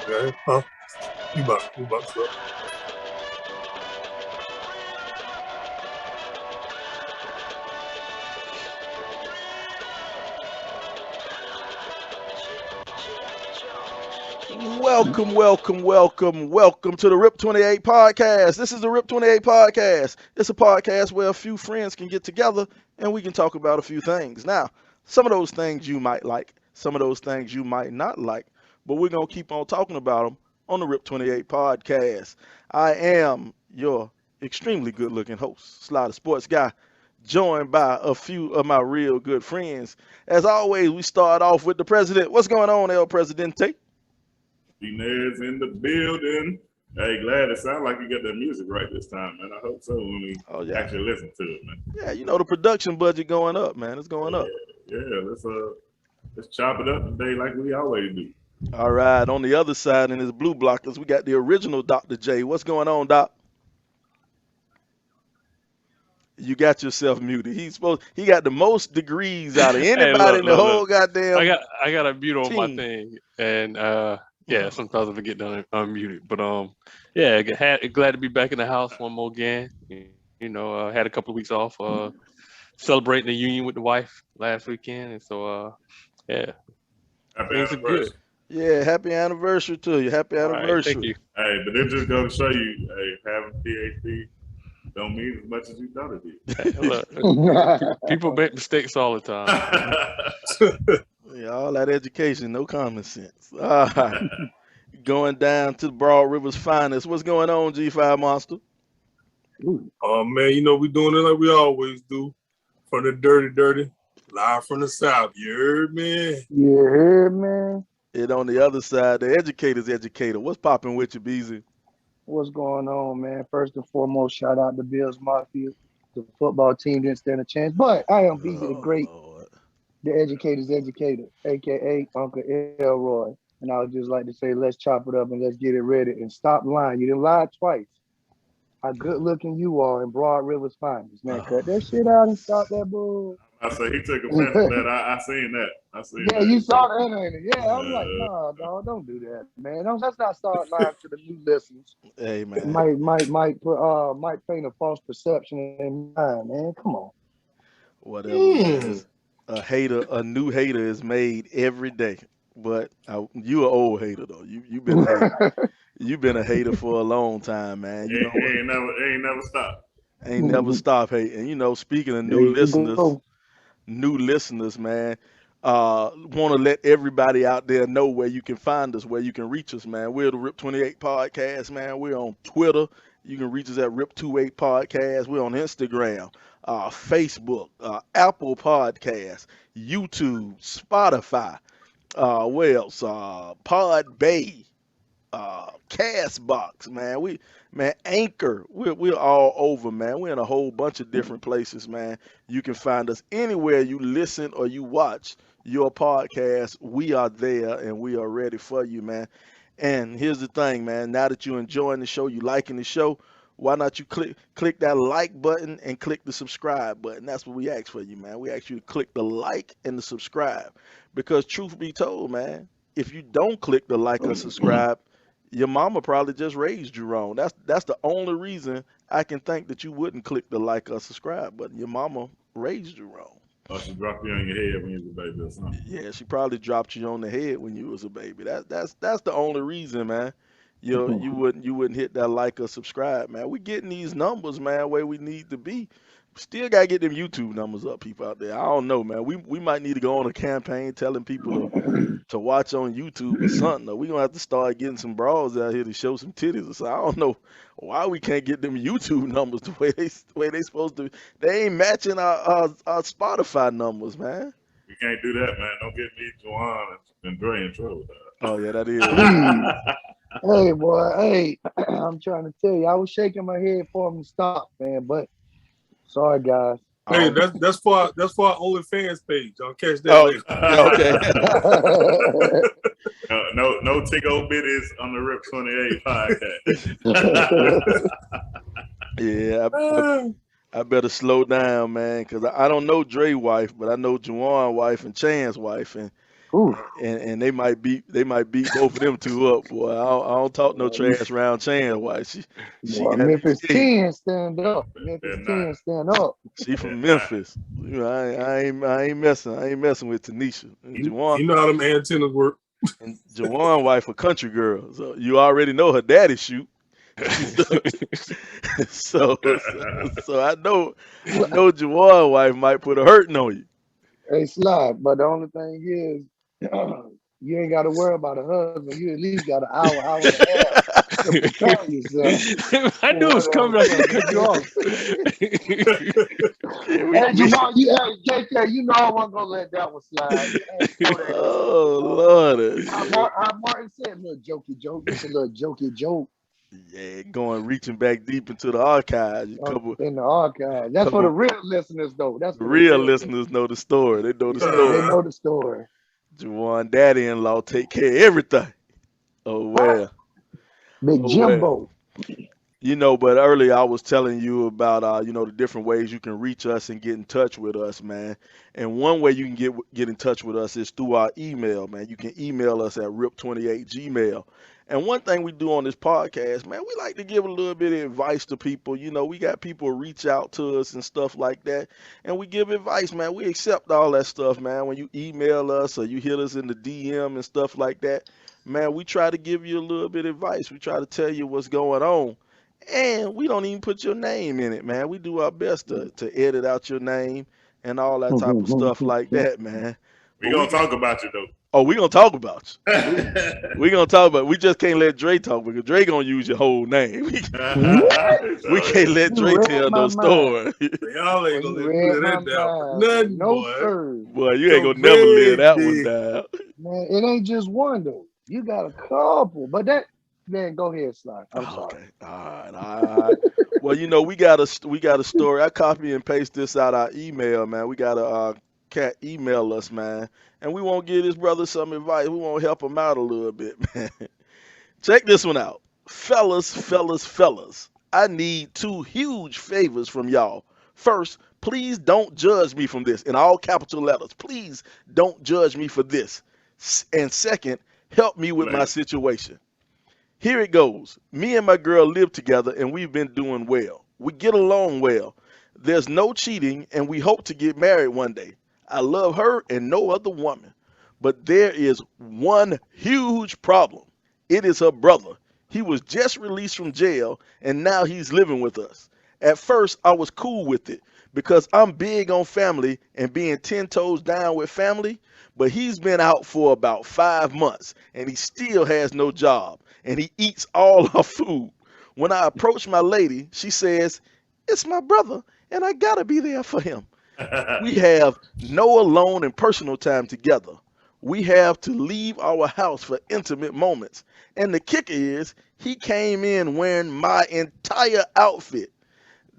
Okay, huh? You about to. Welcome to the Rip 28 podcast. This is the Rip 28 podcast. It's a podcast where a few friends can get together and we can talk about a few things. Now, some of those things you might like, some of those things you might not like, but we're going to keep on talking about them on the Rip 28 podcast. I am your extremely good looking host, Slider Sports Guy, joined by a few of my real good friends. As always, we start off with the president. What's going on, El Presidente? Inez in the building. Hey, glad it sounds like you got that music right this time, man. I hope so when we Oh, yeah. actually listen to it, man. Yeah, you know the production budget going up, man. It's going up. Yeah. Let's chop it up today like we always do. All right. On the other side in his blue blockers, we got the original Dr. J. What's going on, Doc? You got yourself muted. He got the most degrees out of Hey, anybody in the whole goddamn I got a mute on my team. thing, and yeah, sometimes I forget to unmute it. But yeah, glad to be back in the house one more again. Had a couple of weeks off, celebrating the union with the wife last weekend, and so yeah, Happy things are anniversary. good. Yeah, happy anniversary to you. Happy All right, anniversary. thank you. Hey, but it just goes to show you, hey, having PhD don't mean as much as you thought it did. Hey, look, people make mistakes all the time. Yeah, all that education, no common sense. All right. Going down to the Broad Rivers finest. What's going on, G5 Monster? Oh man, we doing it like we always do. From the dirty, live from the South. You heard me? Yeah, man. And on the other side, the educator's educator. What's popping with you, Beezy? What's going on, man? First and foremost, shout out to Bills Mafia. The football team didn't stand a chance, but I am Beezy the Great, Lord. the educator's educator, aka Uncle Elroy. And I would just like to say, let's chop it up and let's get it ready and stop lying. You didn't lie twice. How good looking you are in Broad Rivers finest, man. Cut that shit out and stop that bull. I say he took offense to that. I seen that. Yeah, you saw that, ain't it? Yeah, I'm like, nah, dog, don't do that, man. Let's not start lying to the new listeners. Hey, man. Might paint a false perception in mind, man. Come on. Whatever. Man. A new hater is made every day. But you an old hater though. You've been a hater for a long time, man. You know what? Ain't never stopped. Ain't never stop hating. Speaking of new listeners, man. Want to let everybody out there know where you can find us, where you can reach us, man. We're the Rip 28 podcast, man. We're on Twitter. You can reach us at Rip 28 podcast. We're on Instagram, Facebook, Apple Podcast, YouTube, Spotify. What else? Pod Bay, Castbox, man. Anchor. We're all over, man. We're in a whole bunch of different places, man. You can find us anywhere you listen or you watch your podcast. We are there and we are ready for you, man. And here's the thing, man. Now that you're enjoying the show, you liking the show, why not you click that like button and click the subscribe button? That's what we ask for you, man. We ask you to click the like and the subscribe. Because truth be told, man, if you don't click the like or subscribe, your mama probably just raised you wrong. That's the only reason I can think that you wouldn't click the like or subscribe button. Your mama raised you wrong. Or she dropped you on your head when you was a baby or something. Yeah, she probably dropped you on the head when you was a baby. That's the only reason, man. You wouldn't hit that like or subscribe, man. We getting these numbers, man, where we need to be. Still gotta get them YouTube numbers up, people out there. I don't know, man. We might need to go on a campaign telling people to watch on YouTube or something. Or we gonna have to start getting some bras out here to show some titties or something. I don't know why we can't get them YouTube numbers the way they supposed to. They ain't matching our Spotify numbers, man. We can't do that, man. Don't get me, Juwan, and Dre in trouble. Oh yeah, that is. Hey, boy, hey, I'm trying to tell you, I was shaking my head for him to stop, man, but sorry, guys. Hey, that's for our OnlyFans page. I'll catch that later. Okay. No tick old bitties on the Rip 28 podcast. Yeah, I better slow down, man, because I don't know Dre's wife, but I know Juwan's wife and Chan's wife, and Ooh, and they might beat both of them two up. Boy, I don't talk no boy, trash round Chan. Why she boy, got me Memphis scared. 10 stand up. They're Memphis not. 10 stand up. She from They're not. Memphis. You know, I ain't messing with Tanisha and Juwan. You know how them antennas work. And Juwan wife a country girl, so you already know her daddy shoot. so, so I know Juwan wife might put a hurting on you. Hey, Slide, but the only thing is, you ain't got to worry about a husband. You at least got an hour and a half to prepare yourself I for knew it was coming. I whatever couldn't comes your cut way. Yeah, Hey, Jamal, hey, JK, you know I wasn't gonna let that one slide. I ain't throw that in there, oh Jamal. Lord, How Martin said, little jokey joke. This a little jokey joke yeah, going reaching back deep into the archives. A couple, in the archive. That's for the couple real listeners, though. That's the for the real real listeners. listeners know the story. They know the Yeah, they story. know the story. Juwan daddy-in-law take care of everything. Oh well, Big oh well. Jimbo. You know, but earlier I was telling you about the different ways you can reach us and get in touch with us, man. And one way you can get in touch with us is through our email, man. You can email us at rip28gmail. And one thing we do on this podcast, man, we like to give a little bit of advice to people. You know, we got people reach out to us and stuff like that, and we give advice, man. We accept all that stuff, man. When you email us or you hit us in the DM and stuff like that, man, we try to give you a little bit of advice. We try to tell you what's going on. And we don't even put your name in it, man. We do our best to edit out your name and all that type of stuff like that, man. We But gonna talk about you we gonna talk about you. though. We gonna talk about. We just can't let Dre talk because Dre gonna use your whole name. What? We can't let You Dre read tell my no mind. story. Y'all Boy, ain't you gonna let me read live my that down for mind. nothing, No, boy. sir. Boy, you ain't So gonna never live that one big. down. Man, it ain't just one, though. You got a couple. But man, go ahead, Slide. I'm Oh, sorry. okay. All right. Well, we got a story. I copy and paste this out our email, man. We got a cat email us, man, and we won't give this brother some advice. We won't help him out a little bit, man. Check this one out, fellas. I need two huge favors from y'all. First, please don't judge me from this in all capital letters. Please don't judge me for this. And second, help me with my situation. Here it goes. Me and my girl live together and we've been doing well. We get along well. There's no cheating and we hope to get married one day. I love her and no other woman. But there is one huge problem. It is her brother. He was just released from jail and now he's living with us. At first, I was cool with it because I'm big on family and being 10 toes down with family, but he's been out for about 5 months and he still has no job and he eats all our food. When I approach my lady, she says, "It's my brother and I gotta be there for him." We have no alone and personal time together. We have to leave our house for intimate moments. And the kicker is, he came in wearing my entire outfit.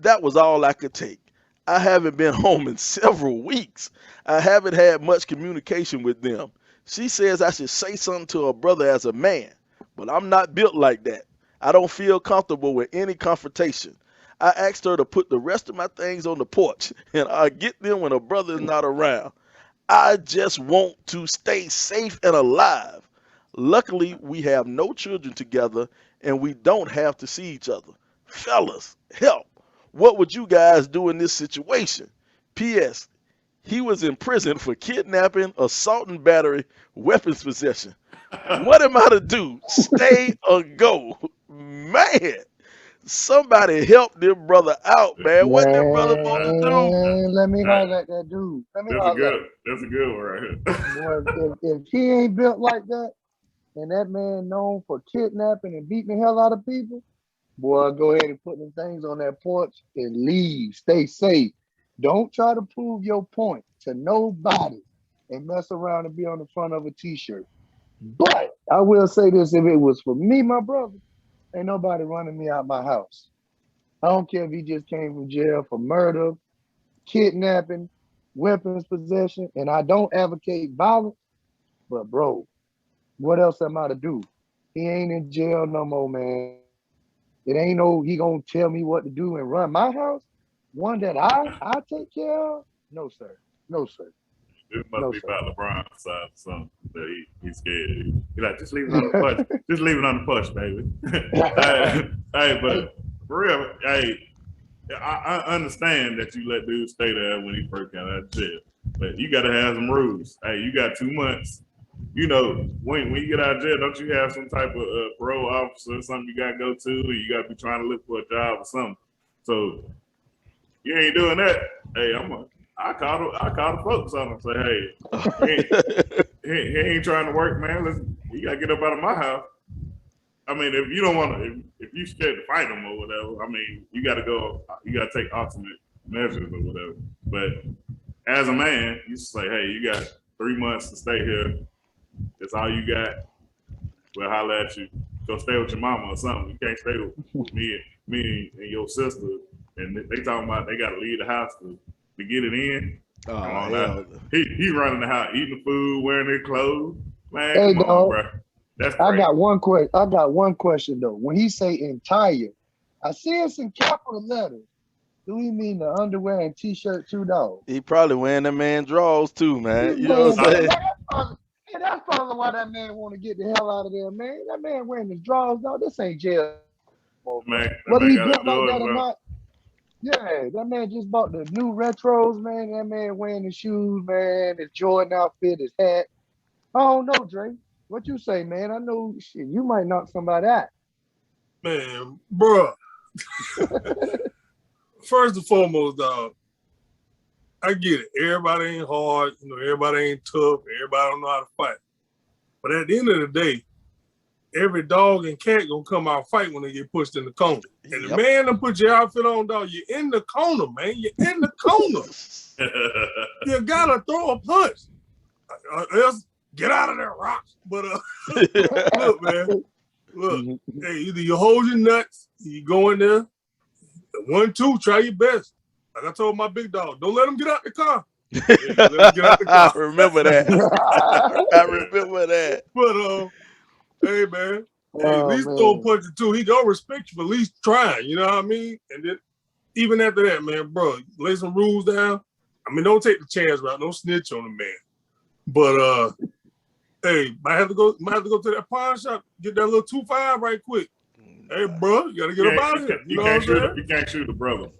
That was all I could take. I haven't been home in several weeks. I haven't had much communication with them. She says I should say something to her brother as a man, but I'm not built like that. I don't feel comfortable with any confrontation. I asked her to put the rest of my things on the porch, and I'll get them when her brother is not around. I just want to stay safe and alive. Luckily, we have no children together, and we don't have to see each other. Fellas, help. What would you guys do in this situation? P.S. He was in prison for kidnapping, assault and battery, weapons possession. What am I to do? Stay or go? Man, somebody help their brother out, man. What their brother supposed to do? Man, let me Right. holler at that dude. Let me That's a holler at good. him. That's a good one right here. Boy, if he ain't built like that, and that man known for kidnapping and beating the hell out of people, boy, go ahead and put them things on that porch and leave. Stay safe. Don't try to prove your point to nobody and mess around and be on the front of a t-shirt. But I will say this: if it was for me, my brother, ain't nobody running me out my house. I don't care if he just came from jail for murder, kidnapping, weapons possession, and I don't advocate violence. But bro, what else am I to do? He ain't in jail no more, man. It ain't no he gonna tell me what to do and run my house. One that I take care of. No sir, no sir, This must no be sir. about LeBron's side or something. But he's scared. He's like, just leave it on the push. Just leave it on the push, baby. Hey, but for real, hey, I understand that you let dudes stay there when he first got out of jail. But you got to have some rules. Hey, you got 2 months. You know, when you get out of jail, don't you have some type of parole officer or something you got to go to, or you got to be trying to look for a job or something. So you ain't doing that. Hey, I call the folks on him and say, hey, he ain't trying to work, man. Listen, you got to get up out of my house. I mean, if you don't want to, if you scared to fight him or whatever, I mean, you got to take ultimate measures or whatever. But as a man, you say, hey, you got 3 months to stay here. That's all you got. We'll holler at you. Go stay with your mama or something. You can't stay with me and your sister. And they talking about they got to leave the house to get it in. Oh, come on now. He running the house, eating the food, wearing their clothes. Man, Hey, come on, bro. That's crazy. I got one question though. When he say entire, I see it's in capital letters. Do he mean the underwear and t-shirt too, dog? He probably wearing that man drawers too, man. You know what I'm saying? That's probably why that man want to get the hell out of there, man. That man wearing his drawers, dog. This ain't jail. Man, whether he built like that or not. Yeah, that man just bought the new retros, man. That man wearing his shoes, man. His Jordan outfit, his hat. I don't know, Dre. What you say, man? I know shit. You might knock somebody out. Man, bruh. First and foremost, dog, I get it. Everybody ain't hard, everybody ain't tough, everybody don't know how to fight. But at the end of the day, every dog and cat gonna come out fight when they get pushed in the corner. And the man that put your outfit on, dog, you're in the corner, man. You're in the corner. You gotta throw a punch. Else get out of there, Rocks. But look, man. Look, hey, either you hold your nuts, you go in there. 1-2, try your best. Like I told my big dog, don't let him get out the car. Let him get out the car. I remember that. I remember that. But hey man, at least throw a punch or two. He gonna respect you for at least trying. You know what I mean? And then even after that, man, bro, lay some rules down. I mean, don't take the chance route. Don't snitch on the man. But hey, might have to go to that pawn shop, get that little 2.5 right quick. Hey, bro, you gotta get up out of here. You can't shoot a brother.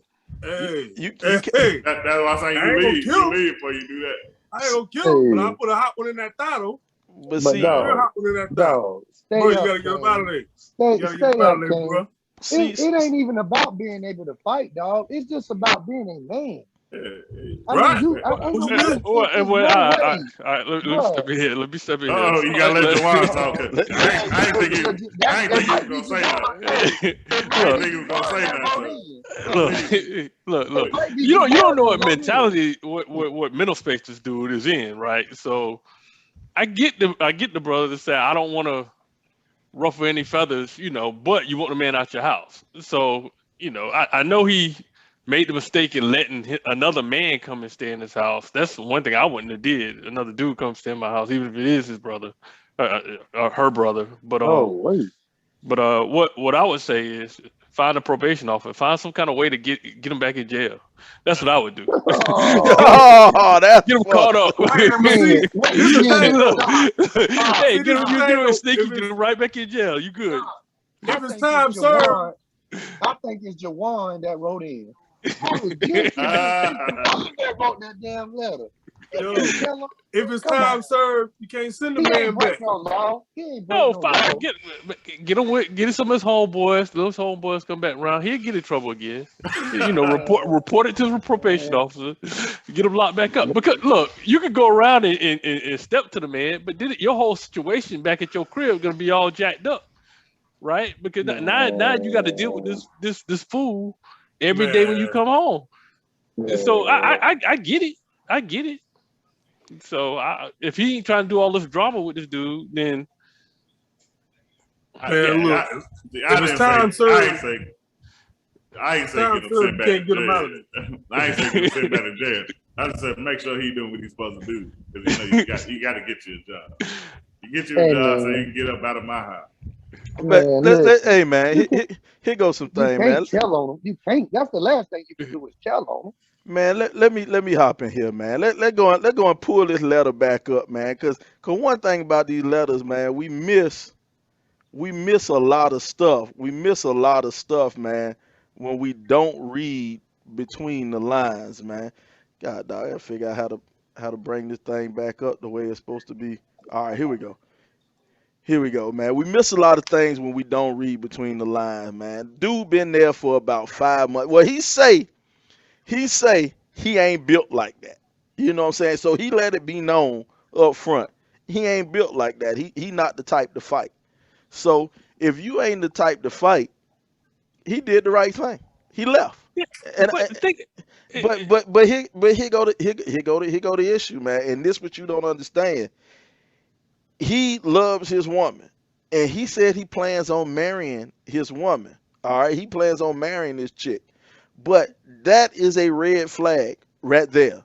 Hey, that's why I say you leave before you do that. I ain't gonna kill him, but I put a hot one in that thigh though. But see, dog, bro, you gotta get up out of there. Stay up, bro. It ain't even about being able to fight, dog. It's just about being a man. Right. All right, let me step in here. Oh, you gotta let Jawan talk. I ain't think he was gonna say that. I ain't think he was gonna say that. Look. You don't know what mentality, what mental space this dude is in, right? So I get the brother to say I don't want to ruffle any feathers, but you want the man out your house. So I know he made the mistake in letting another man come and stay in his house. That's one thing I wouldn't have did. Another dude come stay in my house, even if it is his brother, or her brother. But what I would say is find a probation officer, find some kind of way to get him back in jail. That's what I would do. That's get him caught up. Hey, get him sneaky, get him right back in jail. You good? If it's time served. I think it's Jawan that wrote in. That wrote that damn letter. If it's time served, you can't send the man back. No, fine. Get him some of his homeboys. Those homeboys come back around. He'll get in trouble again. Report it to the probation officer. Get him locked back up. Because look, you can go around and step to the man, but then your whole situation back at your crib is gonna be all jacked up, right? Because now you got to deal with this fool every day when you come home. So I get it. I get it. So if he ain't trying to do all this drama with this dude, then look, if it's time served, I ain't say get him sent back to jail. I ain't say get him sent back to jail. I just said make sure he doing what he's supposed to do, because you got to get you a job. You get you a job so you can get up out of my house. Hey man, here goes some thing, man. Tell on him. You can't. That's the last thing you can do is tell on him. Man, let me hop in here, man. Let go and pull this letter back up, man. Cause one thing about these letters, man, we miss a lot of stuff. We miss a lot of stuff, man, when we don't read between the lines, man. God, dog, I gotta figure out how to bring this thing back up the way it's supposed to be. All right, here we go. Here we go, man. We miss a lot of things when we don't read between the lines, man. Dude been there for about 5 months. Well, he say he ain't built like that. You know what I'm saying? So he let it be known up front. He ain't built like that. He not the type to fight. So if you ain't the type to fight, he did the right thing. He left. Yeah, And but the thing, here go the issue, man. And this what you don't understand. He loves his woman, and he said he plans on marrying his woman. All right, he plans on marrying this chick, but that is a red flag right there.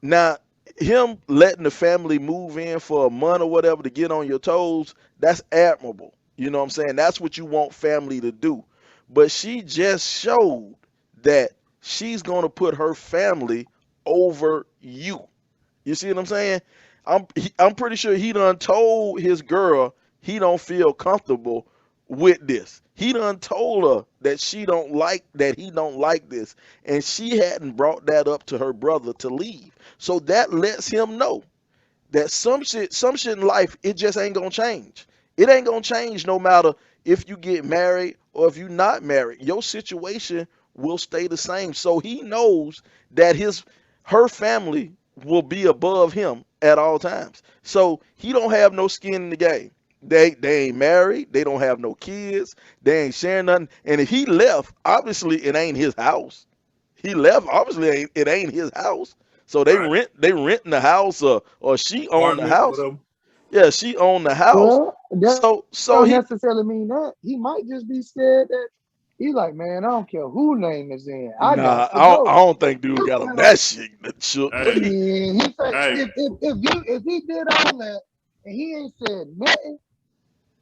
Now, him letting the family move in for a month or whatever to get on your toes, that's admirable. You know what I'm saying? That's what you want family to do. But she just showed that she's going to put her family over you. You see what I'm saying? I'm pretty sure he done told his girl he don't feel comfortable with this. He done told her that he don't like this, and she hadn't brought that up to her brother to leave. So that lets him know that some shit in life, it just ain't gonna change. It ain't gonna change no matter if you get married or if you not married. Your situation will stay the same. So he knows that her family will be above him at all times. So he don't have no skin in the game. They ain't married. They don't have no kids. They ain't sharing nothing. And if he left, obviously it ain't his house. He left. Obviously it ain't his house. So they Right. renting the house, or she owned the Apartment, house. whatever. Yeah, she owned the house. Well, that So don't he necessarily mean that. He might just be scared that he like, man, I don't care who name is in. I Nah, got to I go. don't think dude got on that shit. Shook. Yeah, Hey, he said hey, if he did all that and he ain't said nothing,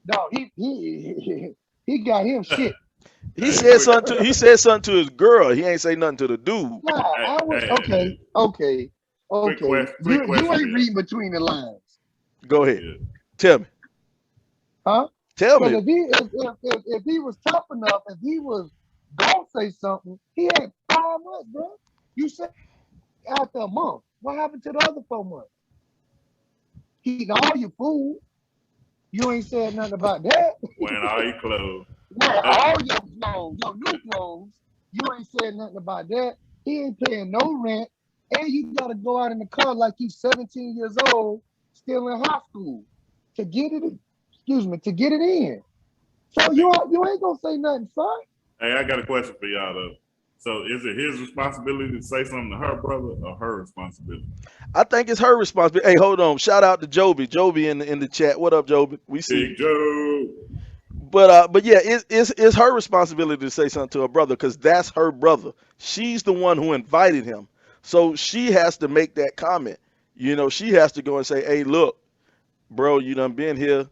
no, he got him shit. He hey, said quick, something to he said something to his girl. He ain't say nothing to the dude. Nah, hey, I would hey, hey, quick okay. question, quick You question for ain't y'all. reading between the lines, Go ahead. Yeah. Tell me. huh? Tell Because me. if he was tough enough, if he was gonna say something, he had 5 months, bro. You said after a month. What happened to the other 4 months? Eating all your food. You ain't said nothing about that. Wearing all your clothes. Wearing Hey, all your clothes, your new clothes. You ain't said nothing about that. He ain't paying no rent. And you gotta go out in the car like you 17 years old, still in high school, to get it, excuse me, to get it in. So hey, you ain't gonna say nothing, son. hey, I got a question for y'all though. So is it his responsibility to say something to her brother or her responsibility? I think it's her responsibility. Hey, hold on. Shout out to Joby. Joby in the chat. What up, Joby? We see you. Big Joe. But yeah, it's her responsibility to say something to her brother because that's her brother. She's the one who invited him, so she has to make that comment. She has to go and say, "Hey, look, bro, you done been here,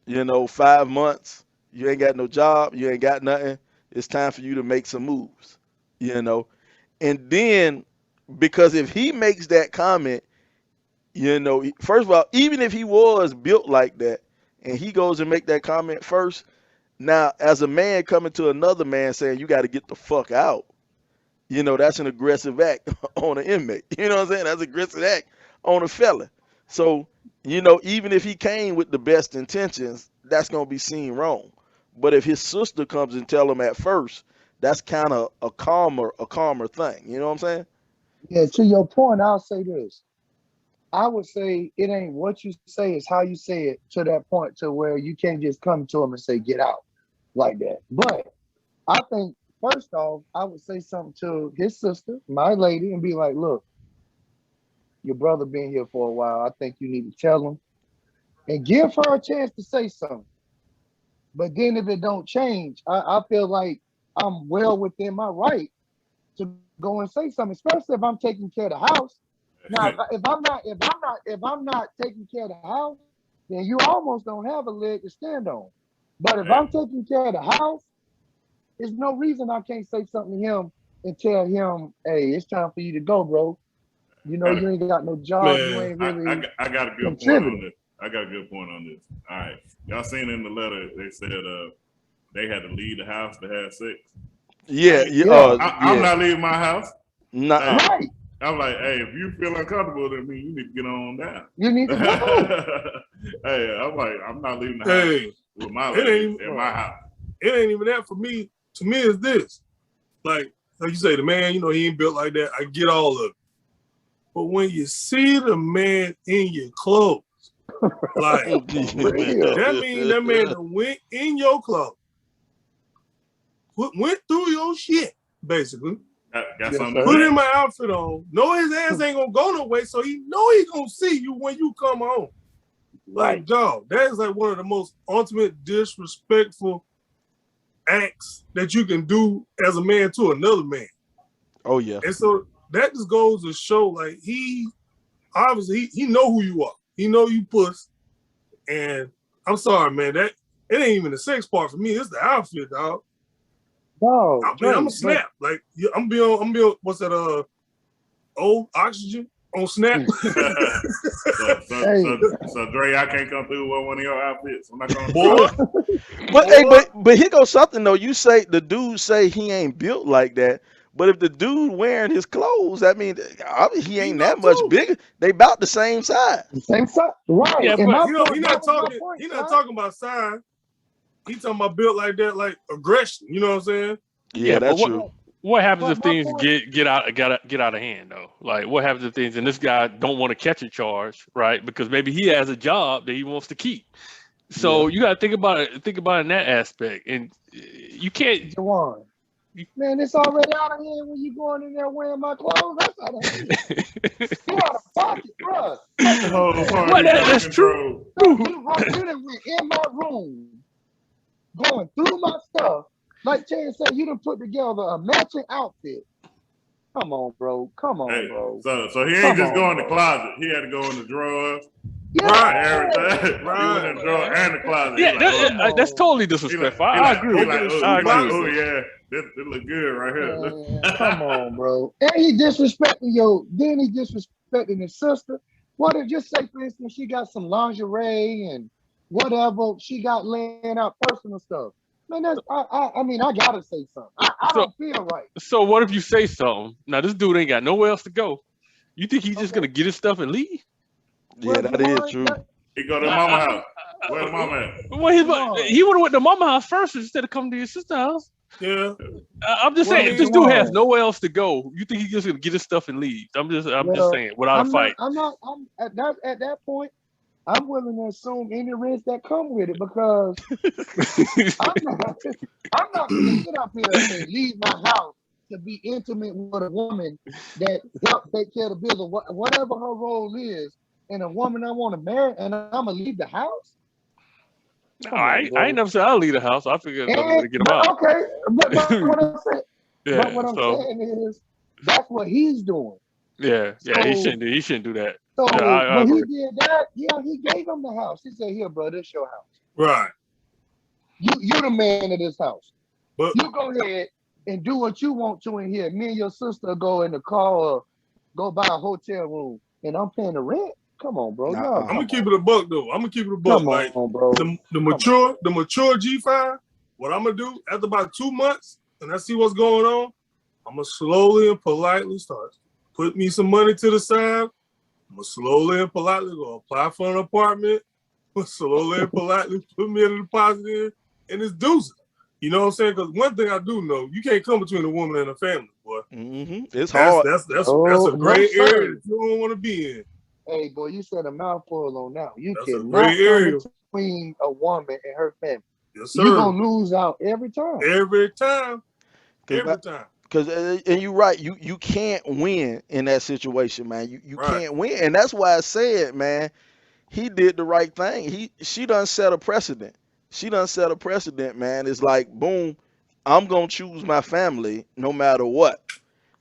5 months. You ain't got no job. You ain't got nothing. It's time for you to make some moves." You know, and then because if he makes that comment, first of all, even if he was built like that, and he goes and make that comment first. Now, as a man coming to another man saying you got to get the fuck out, that's an aggressive act on an inmate. You know what I'm saying? That's an aggressive act on a fella. So, even if he came with the best intentions, that's gonna be seen wrong. But if his sister comes and tell him at first, that's kind of a calmer thing. You know what I'm saying? Yeah, to your point, I'll say this. I would say it ain't what you say, it's how you say it to that point to where you can't just come to him and say, get out like that. But I think, first off, I would say something to his sister, my lady, and be like, look, your brother been here for a while. I think you need to tell him and give her a chance to say something. But then if it don't change, I feel like I'm well within my right to go and say something, especially if I'm taking care of the house. Now, if I'm not taking care of the house, then you almost don't have a leg to stand on. But if I'm Hey, taking care of the house, there's no reason I can't say something to him and tell him, hey, it's time for you to go, bro. You know, you ain't got no job. You Man, ain't really I got a good point on this. I got a good point on this. All right, y'all seen in the letter they said they had to leave the house to have sex. Yeah, Yeah. I'm not leaving my house. Nuh-uh. Hey, Right. I'm like, hey, if you feel uncomfortable with me, you need to get on down. You need to go. Hey, I'm like, I'm not leaving the house hey, with my it lady ain't in my house. it ain't even that for me. To me, it's this. Like you say, the man, you know, he ain't built like that. I get all of it. But when you see the man in your clothes, like Real. that means that man done went in your clothes, went through your shit, basically. Got Yes, something sir. to Put say? in my outfit on. Know his ass ain't gonna go no way, so he know he gonna see you when you come home. Like, dog, that is like one of the most ultimate disrespectful acts that you can do as a man to another man. Oh yeah. And so that just goes to show, like, he obviously he know who you are. He know you puss. And I'm sorry, man, that it ain't even the sex part for me. It's the outfit, dog. No, I mean, I'm a snap. Like, I'm be on what's that old oxygen on snap. So Dre, I can't come through with one of your outfits. I'm not gonna Boy, But hey, but here goes something though. You say the dude say he ain't built like that. But if the dude wearing his clothes, I mean, obviously he ain't that much bigger. They about the same size. Same side. Right. Yeah, And but my you know, point, he that not was my talking. point, He not son. talking about size. He talking about built like that, like aggression. You know what I'm saying? Yeah, but that's true. what happens But if my things point, get out of hand though? Like what happens if things and this guy don't want to catch a charge, right? Because maybe he has a job that he wants to keep. So you got to think about it. Think about it in that aspect, and you can't. Jawan, man, it's already out of hand when you going in there wearing my clothes. That's out of hand. You out of pocket, bro. Like The you whole said, party Well, out of that's true. control. no, you done went in my room, going through my stuff. Like Chad said, you done put together a matching outfit. Come on, bro. Come on, Hey, bro. so he ain't Come just on, go in the bro. closet. He had to go in the drawers, Yeah. everything. He went in the drawer and the closet. He Yeah, like, oh, that's on. totally he like, disrespectful. he I like, agree he with like, that. Open the oh, I he like, agree with oh shoeboxes. yeah, this look good right here. Man, come on, bro. And he disrespecting his sister. What if just say, for instance, she got some lingerie and whatever she got laying out personal stuff. Man, I mean, I gotta say something. I So, don't feel right. so what if you say something? Now this dude ain't got nowhere else to go. You think he's just Okay. gonna get his stuff and leave? Yeah, Well, that is Jawan, true. He go to I, mama I, house. Where the mama at? well, Jawan, he would have went to mama house first instead of coming to your sister's house. Yeah. I'm just Well, I saying, if this mean, dude has Jawan. nowhere else to go, you think he's just gonna get his stuff and leave? I'm just Well, saying, without a fight. I'm at that point. I'm willing to assume any risk that come with it because I'm not I'm not gonna sit up here and leave my house to be intimate with a woman that help take care of the bills or whatever her role is, and a woman I want to marry, and I'm gonna leave the house. Come on, I ain't bro. never said I'll leave the house. I figured another way to get him But out. okay, but what I'm saying, but Yeah. what I'm So saying is that's what he's doing. yeah, So he shouldn't do that. Yeah, so I when he agree. did that, yeah, he gave him the house. He said, "Here, bro, this your house. right. You the man of this house. But You go ahead and do what you want to in here. Me and your sister go in the car or go buy a hotel room, and I'm paying the rent. Come on, bro. No, Nuh-uh. I'm gonna come keep on, it a buck though. I'm gonna keep it a buck. come Like on, bro. the Come on. mature G5, what I'm gonna do after about 2 months and I see what's going on, I'm gonna slowly and politely start put me some money to the side. I'm gonna slowly and politely go apply for an apartment. Slowly and politely put me in a deposit in, and it's deuces. You know what I'm saying? Because one thing I do know, you can't come between a woman and a family, boy. It's That's hard. that's that's that's No, a no, gray area sir. that you don't want to be in. Hey, boy, you said a mouthful on that. You That's a gray cannot come area. between a woman and her family. Yes, You're sir. gonna lose out every time. Every time. Cause, Every time. and you're right. You can't win in that situation, man. You Right. can't win, and that's why I said, man, he did the right thing. She done set a precedent. She done set a precedent, man. It's like boom, I'm gonna choose my family no matter what.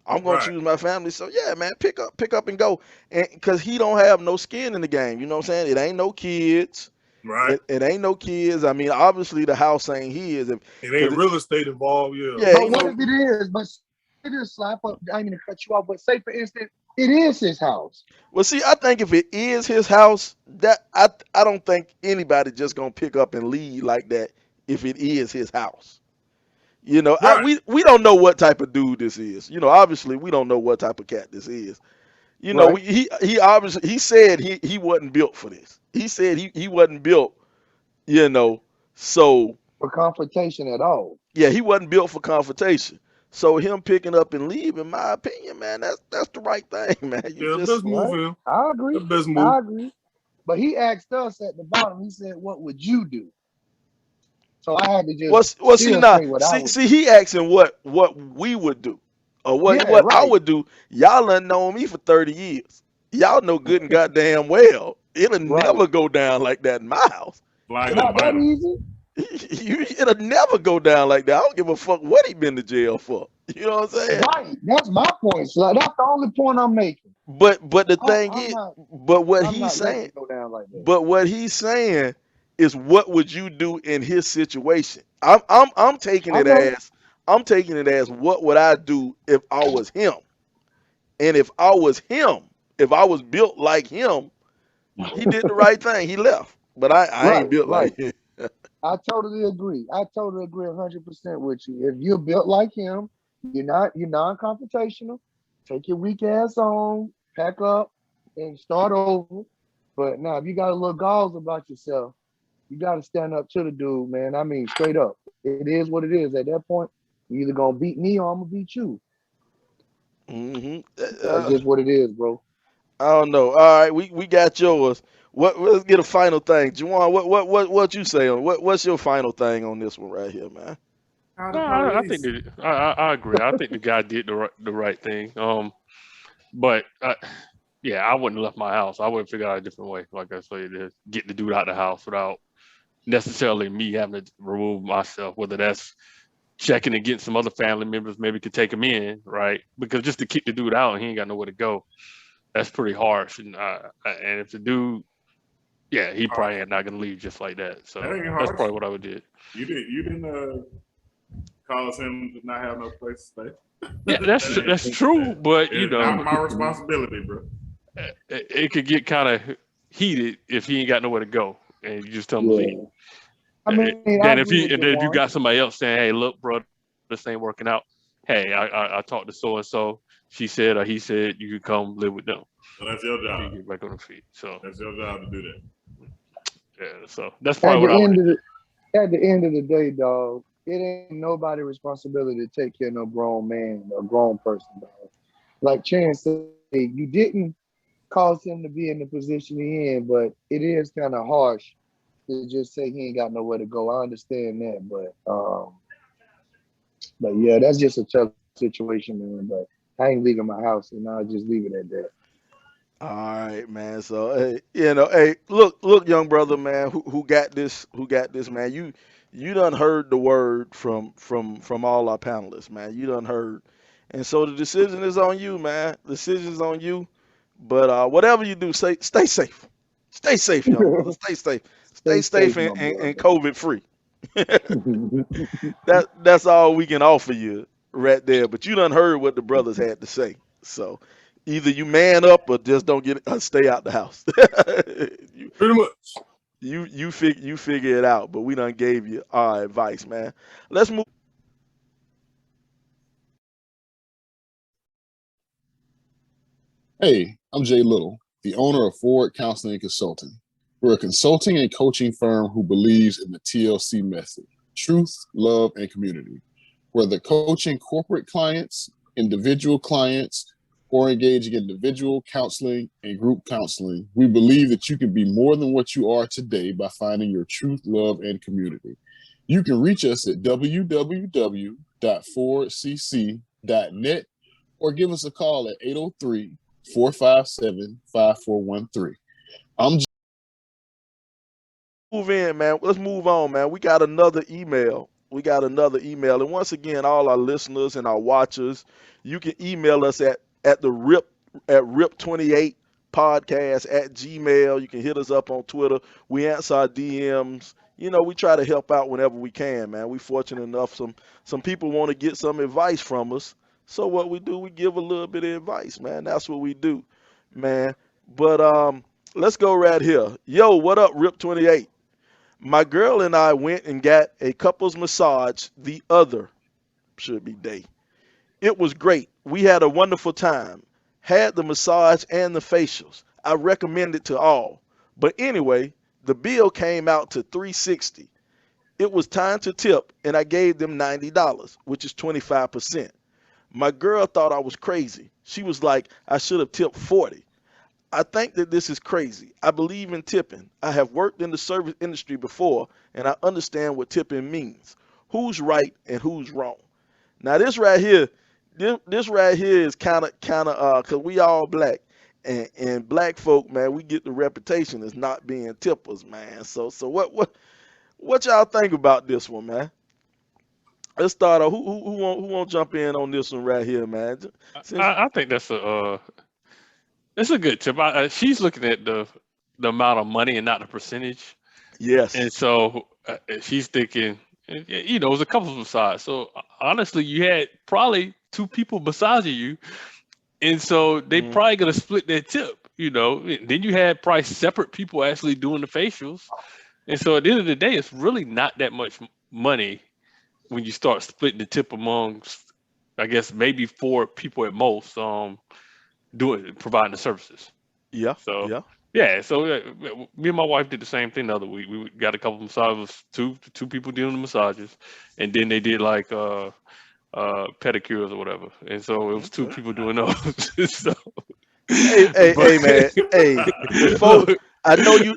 I'm gonna Right. choose my family. So yeah, man, pick up and go. And cause he don't have no skin in the game. You know what I'm saying? It ain't no kids. Right. It ain't no kids. I mean, obviously the house ain't his. It ain't real estate involved, yeah. Yeah, But you what know, if it is? But just slap up. I ain't gonna cut you off, but say for instance, it is his house. Well, see, I think if it is his house, that I don't think anybody just gonna pick up and leave like that if it is his house. You know, Right. we don't know what type of dude this is. You know, obviously we don't know what type of cat this is. You know, Right. he obviously he said he wasn't built for this. He said he wasn't built. You know, so For confrontation at all. yeah, he wasn't built for confrontation. So him picking up and leaving, in my opinion, man, that's the right thing, man. You Yeah, just best move Right? for him. I The agree. best move. I agree. But he asked us at the bottom. He said, "What would you do?" So I had to just well see still now say what I see would see do. he asking what we would do or Yeah, what I right. would do. Y'all done known me for 30 years. Y'all know good and goddamn well it'll Right. never go down like that in my house. Flag It's on the not that plate. easy. It'll never go down like that. I don't give a fuck what he been to jail for. You know what I'm saying? Right. That's my point. So that's the only point I'm making. But the I, thing I'm is, not. but what I'm he's not letting saying, it go down like that. but what he's saying is, what would you do in his situation? I'm taking I it know. as what would I do if I was him? And if I was him, if I was built like him, he did the right thing. He left. But I Right. ain't built Right. like him. I totally agree. I totally agree 100% with you. If you're built like him, you're non-confrontational. Take your weak ass on, pack up, and start over. But now, if you got a little galls about yourself, you got to stand up to the dude, man. I mean, straight up. It is what it is. At that point, you either gonna beat me or I'm gonna beat you. hmm That's just what it is, bro. I don't know. All right, we got yours. What? Let's get a final thing, Juwan. What you say on what's your final thing on this one right here, man? Call No, the I think police. that I agree. I think the guy did the right thing. But yeah, I wouldn't have left my house. I would have figured out a different way. Like I said, to get the dude out the house without necessarily me having to remove myself. Whether that's checking against some other family members, maybe could take him in, right? Because just to kick the dude out and he ain't got nowhere to go, that's pretty harsh. And if the dude, yeah, he Harsh. probably not gonna leave just like that. That So ain't that's harsh. probably what I would do. You didn't cause him to not have no place to stay. Yeah, that's true. But you It's not know, my responsibility, bro. it could get kind of heated if he ain't got nowhere to go, and you just tell him to leave. Yeah. I mean, I Then agree with if you Jawan. got somebody else saying, "Hey, look, bro, this ain't working out. Hey, I talked to so and so. She said or he said you could come live with them. So that's your You job. get back on the feet." So That's your job to do that. yeah, so that's At probably what the I would end have of did. the day, dog, it ain't nobody's responsibility to take care of no grown man or grown person, dog. Like Chance said, you didn't cause him to be in the position he in, but it is kind of harsh to just say he ain't got nowhere to go. I understand that, but yeah, that's just a tough situation, man. But I ain't leaving my house, and I'll just leave it at that. All right, man. So hey, hey, look, young brother, man, who got this, man. You done heard the word from all our panelists, man. You done heard, and so the decision is on you, man. The decision's on you. But whatever you do, stay safe. Stay safe, young brother. Stay safe. Stay Stay safe safe, my and brother. COVID free. That's all we can offer you right there. But you done heard what the brothers had to say. So either you man up or just don't stay out the house. you Pretty much. you figure it out. But we done gave you our advice, man. Let's move. Hey, I'm Jay Little, the owner of Forward Counseling and Consulting. We're a consulting and coaching firm who believes in the TLC method: truth, love, and community. Whether coaching corporate clients, individual clients, or engaging in individual counseling and group counseling, we believe that you can be more than what you are today by finding your truth, love, and community. You can reach us at www.forwardcc.net or give us a call at 803-457-5413. I'm Move in, man. Let's move on, man. We got another email. And once again, all our listeners and our watchers, you can email us at the rip28 podcast at gmail. You can hit us up on Twitter. We answer our DMs. We try to help out whenever we can, man. We fortunate enough some people want to get some advice from us. So what we do, we give a little bit of advice, man. That's what we do, man. But let's go right here. Yo, what up, Rip 28? My girl and I went and got a couple's massage the other should be day. It was great. We had a wonderful time. Had the massage and the facials. I recommend it to all. But anyway, the bill came out to 360. It was time to tip and I gave them $90, which is 25%. My girl thought I was crazy. She was like, I should have tipped 40. I think that this is crazy. I believe in tipping. I have worked in the service industry before and I understand what tipping means. Who's right and who's wrong? Now this right here is kind of cause we all black and black folk, man, we get the reputation as not being tippers, man. So what y'all think about this one, man? Let's start off. Who won't jump in on this one right here, man? I think that's a good tip. She's looking at the amount of money and not the percentage, Yes. and so she's thinking, it was a couple of sides. So honestly, you had probably two people massaging you, and so they probably gonna split their tip. Then you had probably separate people actually doing the facials, and so at the end of the day, it's really not that much money when you start splitting the tip amongst, I guess, maybe 4 people at most, providing the services. Yeah. So yeah, so me and my wife did the same thing the other week. We got a couple of massages, two people doing the massages, and then they did like pedicures or whatever, and so it was 2 people doing those. So, hey man, hey, before I know you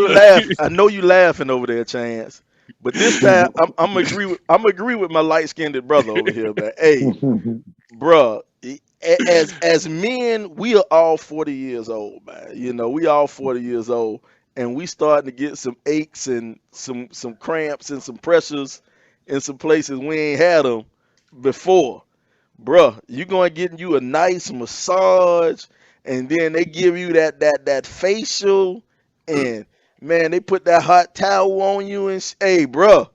laugh. I know you laughing over there, Chance. But this time I'm agree with my light skinned brother over here, man. Hey, bruh, as men, we are all 40 years old, man. We all 40 years old, and we starting to get some aches and some cramps and some pressures in some places we ain't had them before. Bruh, you gonna get you a nice massage, and then they give you that facial, and man, they put that hot towel on you, and hey, bruh,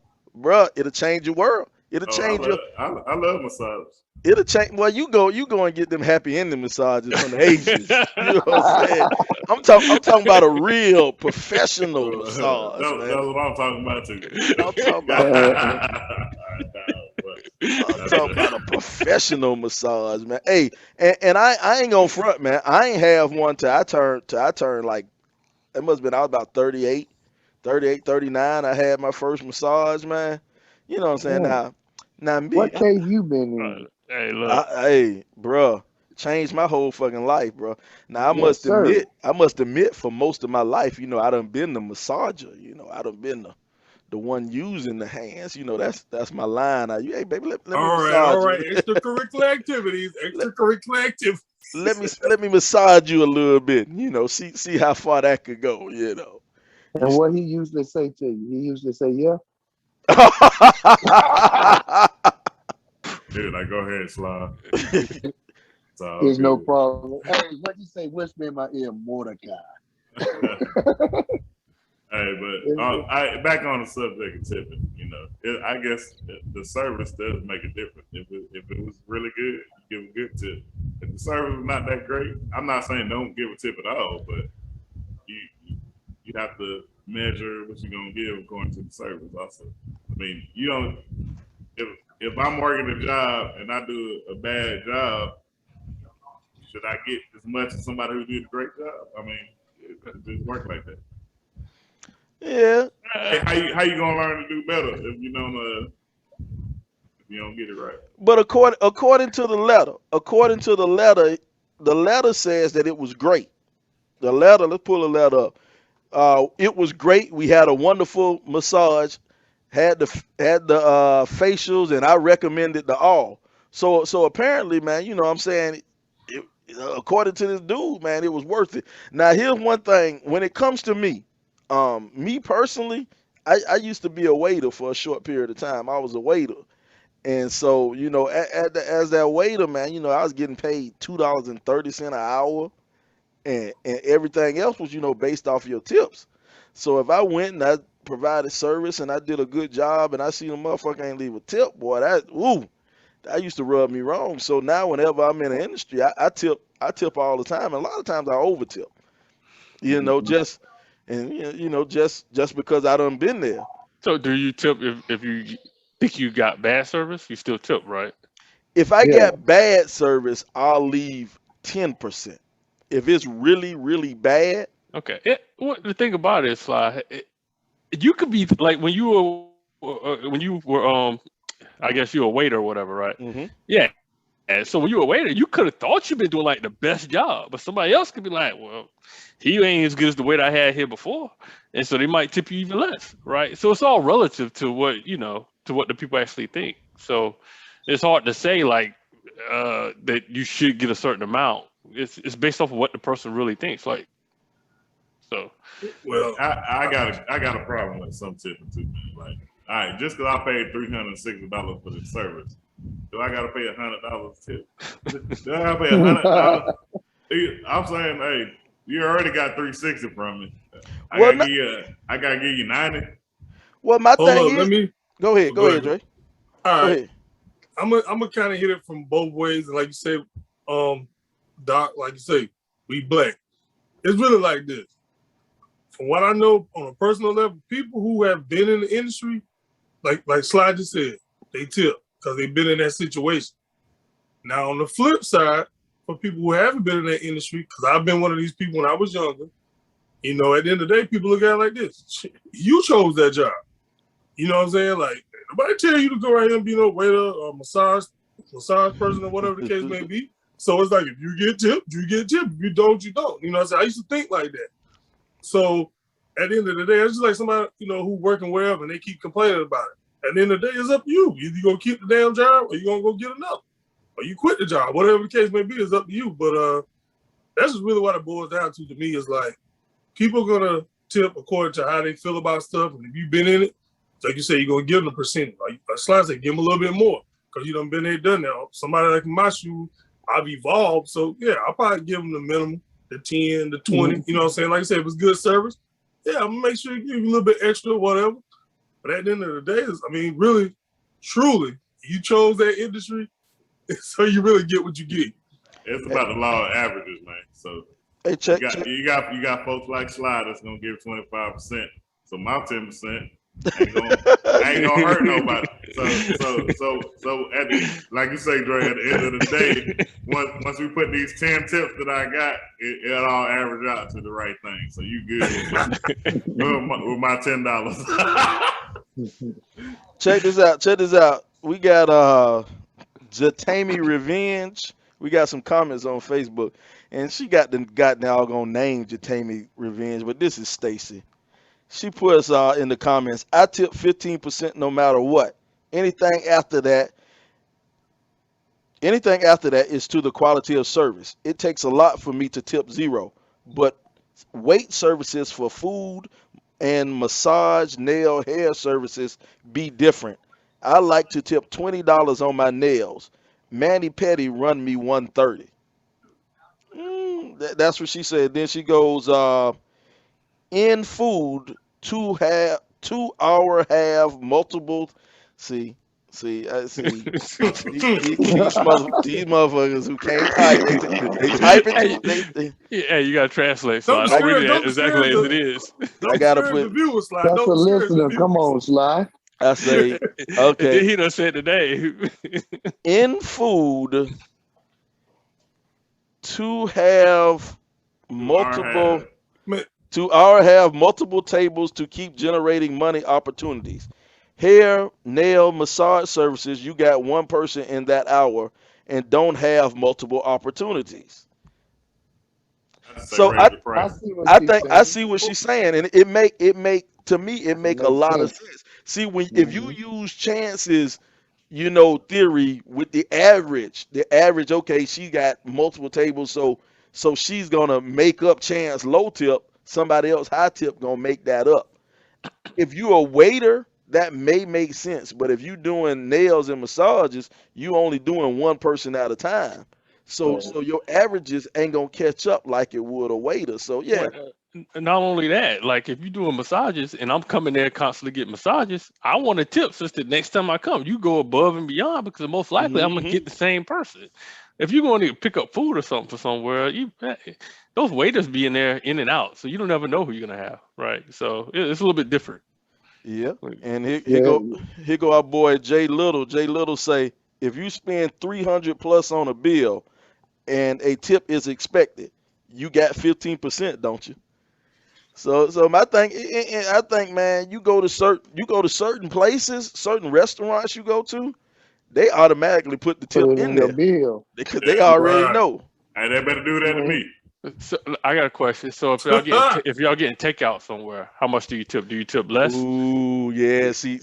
it'll change your world. It'll change your. I love massage. It'll change. Well, you go and get them happy ending massages from the Asians. You know what I'm saying? I'm talking about a real professional massage, man. That's what I'm talking about too. I'm talking about a professional massage, man. Hey, and I ain't gonna front, man. I ain't have one till I turned like, it must have been, I was about 38, 39. I had my first massage, man. You know what I'm saying? Now me. What cave you been in? Hey, look. Hey, bruh, changed my whole fucking life, bro. Now I must admit, for most of my life, I done been the massager. I done been the one using the hands. That's my line. Hey, baby, let me massage all right. you. Extracurricular activities. Let me massage you a little bit. See how far that could go. And what he usually say to you? He usually say, "Yeah." Dude, go ahead, Sly. There's no problem. Hey, what you say? Whisper in my ear, Mordecai. Hey, but back on the subject of tipping, I guess the service does make a difference. If it was really good, you give a good tip. If the service is not that great, I'm not saying don't give a tip at all, but you have to measure what you're gonna give according to the service. Also, I mean, if I'm working a job and I do a bad job, should I get as much as somebody who did a great job? I mean, it just work like that. Yeah. Hey, how you gonna learn to do better if you don't get it right? But according to the letter, the letter says that it was great. The letter, let's pull the letter up. It was great. We had a wonderful massage, had the facials, and I recommend it to all. So apparently, man, what I'm saying, according to this dude, man, it was worth it. Now here's one thing: when it comes to me personally, I used to be a waiter for a short period of time. I was a waiter, and so as that waiter, man, I was getting paid $2.30 an hour. And everything else was, based off your tips. So if I went and I provided service and I did a good job and I see the motherfucker ain't leave a tip, boy, that's that used to rub me wrong. So now whenever I'm in the industry, I tip all the time, and a lot of times I over tip. You know, just and you know just because I done been there. So do you tip if you think you got bad service? You still tip, right? If I Yeah. got bad service, I'll leave 10%. If it's really really bad, Okay. What the thing about it is, Sly, you could be like when you were I guess you a waiter or whatever, right? hmm Yeah. And so when you were a waiter, you could have thought you've been doing like the best job, but somebody else could be like, well, he ain't as good as the waiter I had here before, and so they might tip you even less, right? So it's all relative to what to what the people actually think. So it's hard to say like that you should get a certain amount. It's based off of what the person really thinks. Like so, Well, I got a problem with some tipping too, man. Like, all right, just because I paid $360 for this service, do I gotta pay $100 tip? Do I gotta pay $100? I'm saying, hey, you already got 360 from me. well, no, I gotta give you 90. well, my hold thing up. Let is, me go ahead, Dre, All go right. ahead. I'm gonna kind of hit it from both ways, and like you said, Doc, like you say, we black. It's really like this. From what I know on a personal level, people who have been in the industry, like Sly just said, they tip because they've been in that situation. Now on the flip side, for people who haven't been in that industry, because I've been one of these people when I was younger, at the end of the day, people look at it like this: you chose that job. You know what I'm saying? Like nobody tell you to go right here and be no waiter or massage person or whatever the case may be. So it's like if you get tipped, you get tipped. If you don't, you don't. You know what I'm saying? I used to think like that. So at the end of the day, it's just like somebody, who working wherever and they keep complaining about it. At the end of the day, it's up to you. Either you gonna keep the damn job or you gonna go get another. Or you quit the job. Whatever the case may be, it's up to you. But that's just really what it boils down to me is like people are gonna tip according to how they feel about stuff. And if you've been in it, like you say, you're gonna give them a percentage. Like Sly said, give them a little bit more. Because you done been there, done that. Somebody like in my shoes, I've evolved. So yeah, I'll probably give them the minimum, the 10, the 20. Mhm. You know what I'm saying? Like I said, if it's good service, yeah, I'm gonna make sure you give you a little bit extra or whatever. But at the end of the day, really, truly, you chose that industry, so you really get what you get. It's about the law of averages, man. So Hey, check. you got folks like Sly that's gonna give 25%. So my 10% ain't gonna hurt nobody. So like you say, Dre, at the end of the day, once we put these 10 tips that I got, it all average out to the right thing. So you good with my $10. Check this out. Check this out. We got Jatami Revenge. We got some comments on Facebook, and she got the doggone name Jatami Revenge, but this is Stacy. She puts in the comments, I tip 15% no matter what. Anything after that is to the quality of service. It takes a lot for me to tip zero, but wait services for food and massage, nail, hair services be different. I like to tip $20 on my nails. Manny Petty run me 130. That's what she said. Then she goes, in food, 2 hour have multiple. See, see, these motherfuckers who can't type, they type it. Yeah, you gotta translate. So Don't I'm scare, reading it don't exactly scare as it is. Don't gotta scare put. the viewers, Sly. That's a Don't scare the listener. viewers. Come on, Sly. I say, And then okay, he done said today. in food, to have multiple. Man, To our have multiple tables to keep generating money opportunities. Hair, nail, massage services, you got one person in that hour and don't have multiple opportunities. So Raise the I price. see what I she's think I saying. see what she's saying, and it make to me it make a Makes lot of sense. sense. See, if you hmm use chances, theory with the average, okay, she got multiple tables, so she's gonna make up chance low tip. Somebody else high tip gonna make that up. If you're a waiter, that may make sense. But if you're doing nails and massages, you only doing one person at a time. So Right. so your averages ain't gonna catch up like it would a waiter. So yeah, not only that, like if you're doing massages and I'm coming there constantly getting massages, I want a tip since the next time I come, you go above and beyond because most likely I'm gonna get the same person. If you're going to pick up food or something for somewhere, those waiters be in there in and out, so you don't ever know who you're gonna have, right? So it's a little bit different. Yeah. Like, And here Yeah, go our boy Jay Little. Jay Little say if you spend 300 plus on a bill and a tip is expected, you got 15%, don't you? So my thing, I think, man, you go to certain places, certain restaurants you go to, they automatically put the put tip it in in your there bill. because Yeah. they already Right. know. Hey, they better do that to me. so I got a question. So if y'all getting takeout somewhere, how much do you tip? Do you tip less? Ooh, yeah. See,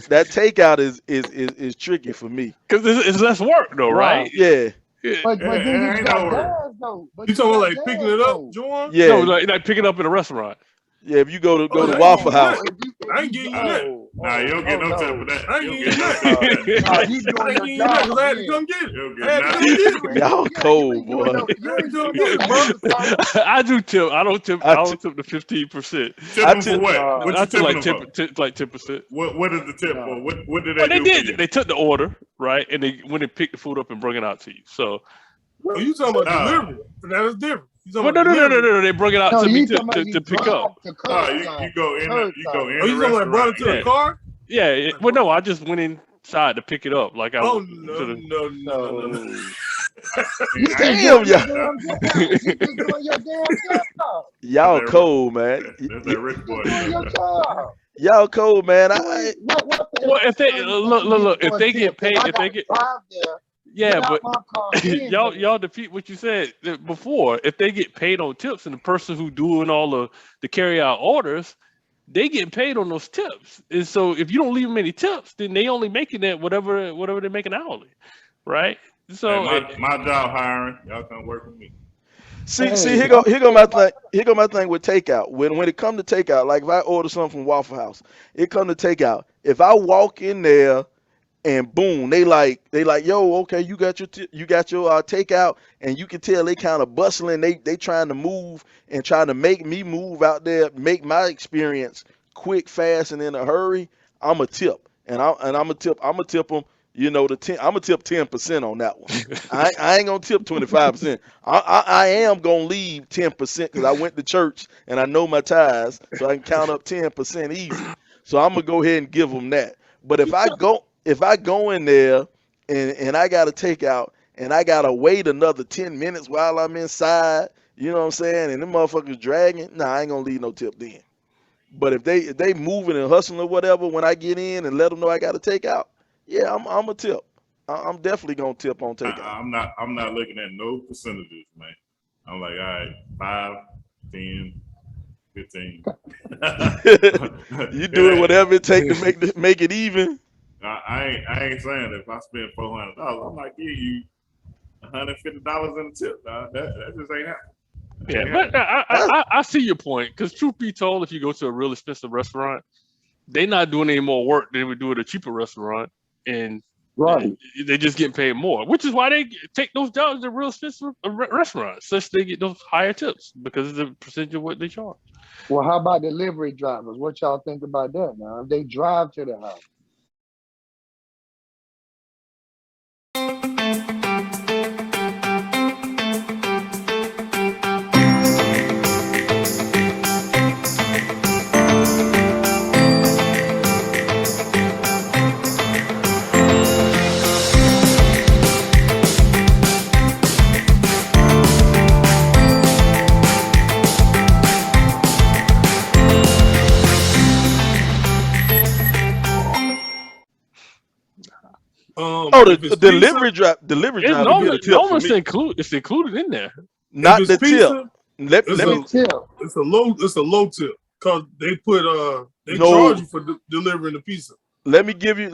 that takeout is tricky for me. Because it's less work though, Wow. right? Yeah, Yeah. But It then you ain't got no work. gas though. But You you talking about got like picking gas it up, though. Juwan? yeah, No, like pick it up in a restaurant. yeah. If you go to Oh, I ain't Waffle getting House, that. I ain't getting you that. Nah, you don't get no tip for that. I ain't You don't getting get that. no tip for that. Nah, you I doing ain't your getting you that job because I had to then. come get it. You don't I get had to nothing. come get it. y'all You cold, ain't boy. doing no, I you had ain't to come doing get no it, bro. service, bro. I do tip. I don't tip. I I don't tip, tip the 15%. Tip I them for tip. what? Nah, What I you tip like tipping them for? like 10%. What is the tip nah. for? What did Well, they they do for did. you? They took the order, right, and they when they picked the food up and bring it out to you. So, Oh, you talking about Nah, delivery? That is different. You well, talking about delivery? no. They bring it out No, to me you talking about you to pick drive up. to nah. curbside. You go in Oh, the you talking about brought restaurant it to the Yeah, car? yeah. Well, no, I just went inside to pick it up. Like I Oh would no, to the. no, no, no, no, no. So See, you I just ain't Damn, doing your y'all, damn job. You just doing your damn job. that's y'all cold, man. that's that rich You boy just doing stuff your there. job. Y'all cold, man. You ain't what if Well, if they certain look, places if for a they get tip? If paid, I if they gotta get drive there, yeah, get out but my car, then pay. y'all defeat what you said before. If they get paid on tips, and the person who doing all the carry out orders, they get paid on those tips. And so if you don't leave them any tips, then they only making that whatever they're making hourly, right? Hey, So my job hiring. Y'all come work with me. See, Hey, here I'm go saying my about thing. Here go my thing with takeout. When it come to takeout, like if I order something from Waffle House, it come to takeout. If I walk in there and boom, they like, yo, okay, you got your takeout, and you can tell they kind of bustling. They trying to move and trying to make me move out there, make my experience quick, fast, and in a hurry. I'm a tip, and I'm a tip. I'm a tip them. You know, I'm a tip 10% on that one. I ain't gonna tip 25%. I am gonna leave 10% because I went to church and I know my tithes, so I can count up 10% easy. So I'm gonna go ahead and give them that. But if I go in there and I got to take out and I gotta wait another 10 minutes while I'm inside, you know what I'm saying? And them motherfuckers dragging, nah, I ain't gonna leave no tip then. But if they moving and hustling or whatever, when I get in and let them know I got to take out, yeah, I'm a tip. I'm definitely gonna tip on takeout. I'm not looking at no percentages, man. I'm like, all right, 5, 10, 15. You do it whatever it take to make it even. I ain't saying if I spend $400, I'm like, give you $150 in a tip. That just ain't happening. yeah, Ain't but happening. I see your point. Because truth be told, if you go to a real expensive restaurant, they're not doing any more work than they would do at a cheaper restaurant, and right. they just getting paid more, which is why they take those jobs at real expensive restaurants, such they get those higher tips because of the percentage of what they charge. Well, how about delivery drivers? What y'all think about that now? If they drive to the house. Oh, the If it's delivery pizza, delivery It's driver get normally a tip for it's me, included in there. if not it's the tip. pizza, Let it's let The me a tip. it's a low tip because they put they charge no. you for delivering the pizza. Let me give you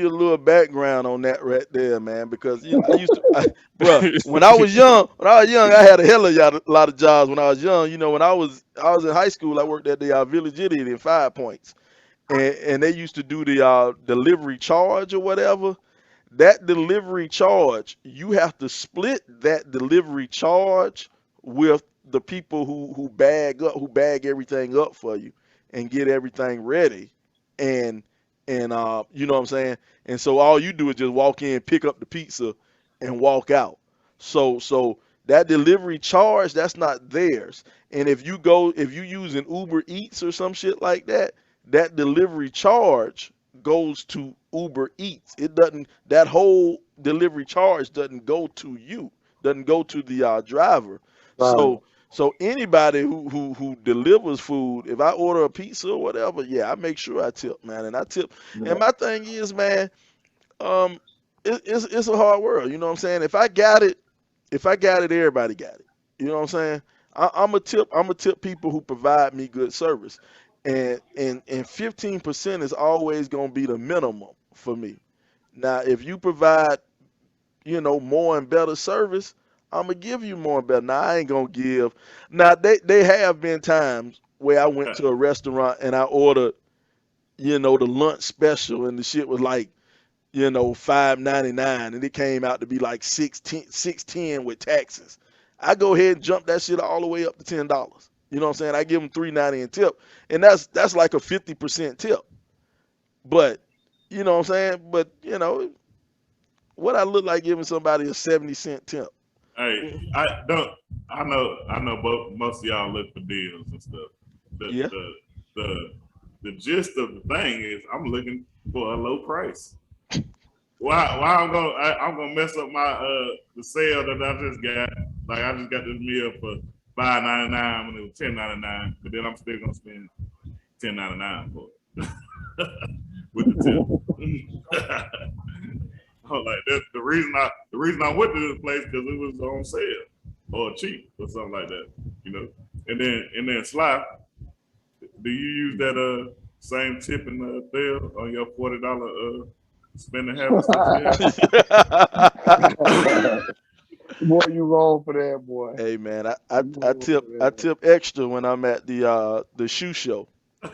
a little background on that right there, man. Because I used to, bruh, when I was young, I had a hell of a lot of jobs. When I was young, when I was in high school, I worked at the Village Idiot in 5 Points, and they used to do the delivery charge or whatever. That delivery charge, you have to split that delivery charge with the people who bag everything up for you and get everything ready, and you know what I'm saying. And so all you do is just walk in, pick up the pizza, and walk out. So that delivery charge, that's not theirs. And if you using Uber Eats or some shit like that, that delivery charge goes to Uber Eats. It doesn't. That whole delivery charge doesn't go to you. Doesn't go to the driver. Right. So anybody who delivers food, if I order a pizza or whatever, yeah, I make sure I tip, man, and I tip. And my thing is, man, um, it's a hard world. You know what I'm saying? If I got it, everybody got it. You know what I'm saying? I'm a tip people who provide me good service, and 15% is always gonna be the minimum for me. Now, if you provide, more and better service, I'm gonna give you more and better. Now, I ain't gonna give. Now, they have been times where I went to a restaurant and I ordered, the lunch special, and the shit was like, $5.99, and it came out to be like $6.10 with taxes. I go ahead and jump that shit all the way up to $10. You know what I'm saying? I give them $3.90 in tip, and that's like a 50% tip. But you know what I'm saying? But what I look like giving somebody a 70-cent tip? Hey, I know both most of y'all look for deals and stuff. Yeah. The gist of the thing is I'm looking for a low price. Why I'm gonna mess up my the sale that I just got. Like I just got this meal for $5.99 when it was $10.99, but then I'm still gonna spend $10.99 for it with the tip. I'm like, that's the reason I went to this place, because it was on sale or cheap or something like that, And then Sly, do you use that same tip in the there on your $40 spending habits? Boy, you wrong for that, boy. Hey man, I tip extra when I'm at the shoe show.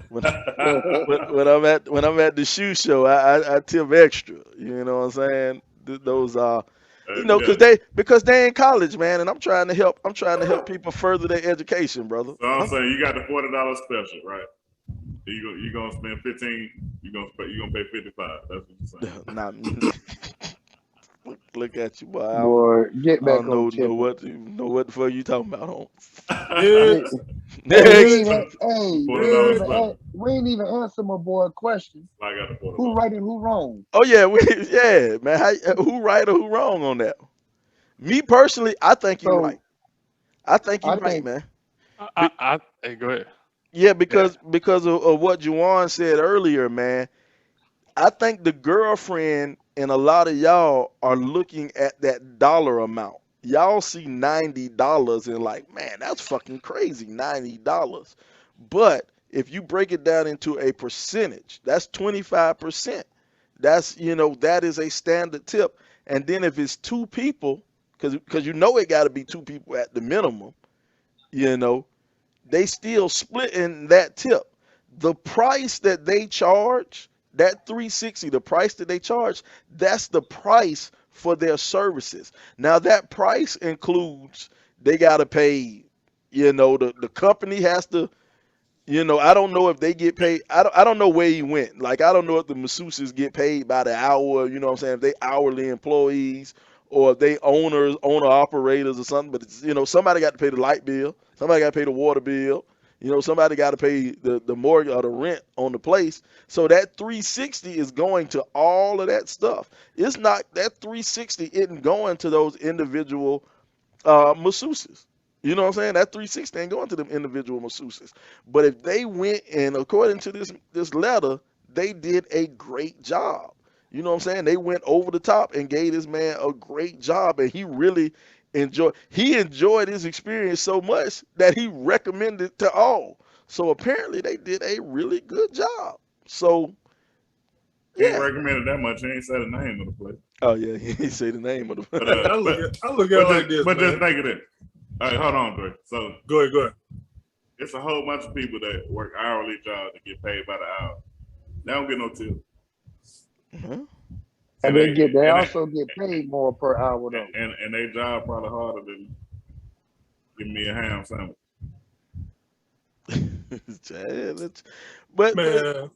When I'm at the shoe show, I tip extra. You know what I'm saying? Those because they in college, man, and I'm trying to help people further their education, brother. So I'm saying you got the $40 special, right? You gonna spend 15. You gonna pay 55. That's what you're saying. Nah, look at you, boy. Boy, get I back don't on know tip. what the fuck you talking about, Yeah. We ain't even answer my boy question. I got the $40. Who right and who wrong? Oh yeah, man. Who right or who wrong on that? Me personally, I think you're right. I think you're right, man. Hey, go ahead. Yeah, because of what Juwan said earlier, man. I think the girlfriend and a lot of y'all are looking at that dollar amount. Y'all see $90 and like, man, that's fucking crazy, $90. But if you break it down into a percentage, that's 25%. That's, that is a standard tip. And then if it's two people, because it got to be two people at the minimum, they still splitting that tip. The price that they charge, that $360, the price that they charge, that's the price for their services. Now that price includes they gotta pay, the company has to, I don't know if they get paid. I don't know where he went. Like I don't know if the masseuses get paid by the hour, you know what I'm saying, if they hourly employees or if they owner operators or something, but it's, somebody got to pay the light bill, somebody got to pay the water bill. Somebody got to pay the mortgage or the rent on the place. So that 360 is going to all of that stuff. It's not that 360 isn't going to those individual masseuses. You know what I'm saying? That 360 ain't going to them individual masseuses. But if they went and according to this letter, they did a great job. You know what I'm saying? They went over the top and gave this man a great job, and he really enjoyed his experience so much that he recommended to all. So apparently they did a really good job. So He ain't recommended that much. He ain't said the name of the place. Oh yeah, he ain't say the name of the place. I look at it like this. But man. just think of this. All right, hold on, Dre. So go ahead. It's a whole bunch of people that work hourly jobs to get paid by the hour. They don't get no tip. Mm-hmm. And they also get paid more per hour though. And their job probably harder than Give me a ham sandwich. but Man,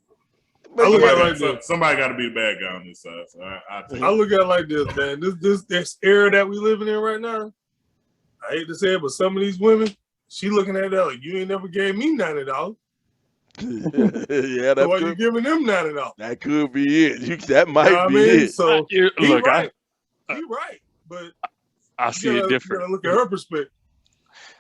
but I look at it yeah, like this. Somebody got to be the bad guy on this side. So I take I it. look at it like this, man. This era that we living in right now. I hate to say it, but some of these women, she looking at that like, you ain't never gave me $90. yeah, So why you giving them $90? that could be it. That might You know what I be mean? it. So he Look, right. He right. But I you see it gotta different. look at her perspective.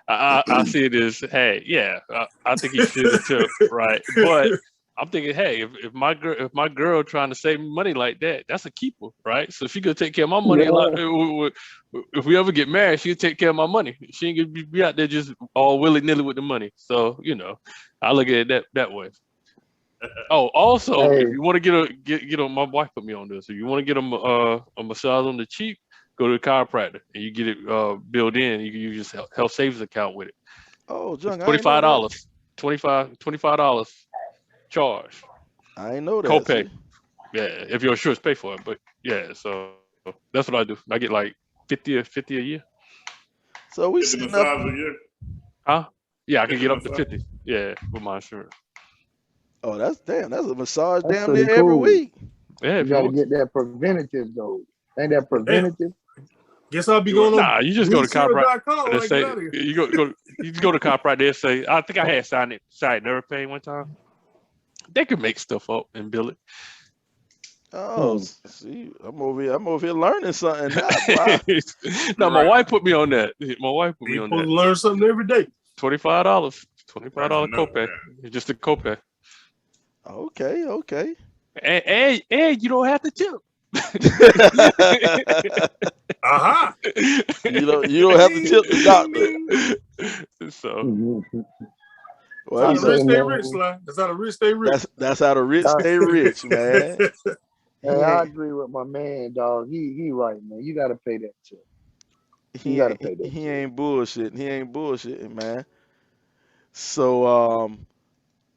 I see it as, hey, yeah, I think he should have took, right? But I'm thinking, hey, if my girl trying to save me money like that, that's a keeper, right? So she gonna take care of my money. Yeah. If we ever get married, she'll take care of my money. She ain't gonna be out there just all willy nilly with the money. So I look at it that way. Oh, also, Hey. if you want to get on, my wife put me on this. If you want to get a massage on the cheap, go to the chiropractor and you get it built in. You can use your health savings account with it. Oh, Junk, It's $25. $25 charge. I ain't know that. Copay. See? Yeah, if your insurance pay for it. But yeah, so that's what I do. I get like 50 a year. So we 50 sitting up. massage a year. Huh? Yeah, I can 50 get up to massage? 50. Yeah, with my insurance. Oh, that's a massage That's damn pretty near every cool. week. Yeah, You if you got to want. get that preventative though. Ain't that preventative? Guess I'll be going Nah, on you just go to chiropractor. BlueShield.com when I Say get out of here. you go to chiropractor. They say, I think I had sciatic nerve pain one time. They could make stuff up and bill it. Oh, see, I'm over here learning something now. Wow. No, my Right. wife put me on that. My wife put me You on supposed that. to learn something every day. $25. $25 Right, no, copay. yeah. It's just a copay. Okay. And you don't have to tip. Aha. you don't have to tip the doctor. So Well, That's how the rich say, stay man, rich, Sly. That's how the rich stay rich. that's how the rich stay rich, man. Hey, I agree with my man, dog. He right, man. You gotta pay that tip. You gotta pay that. He ain't bullshitting. He ain't bullshitting, man. So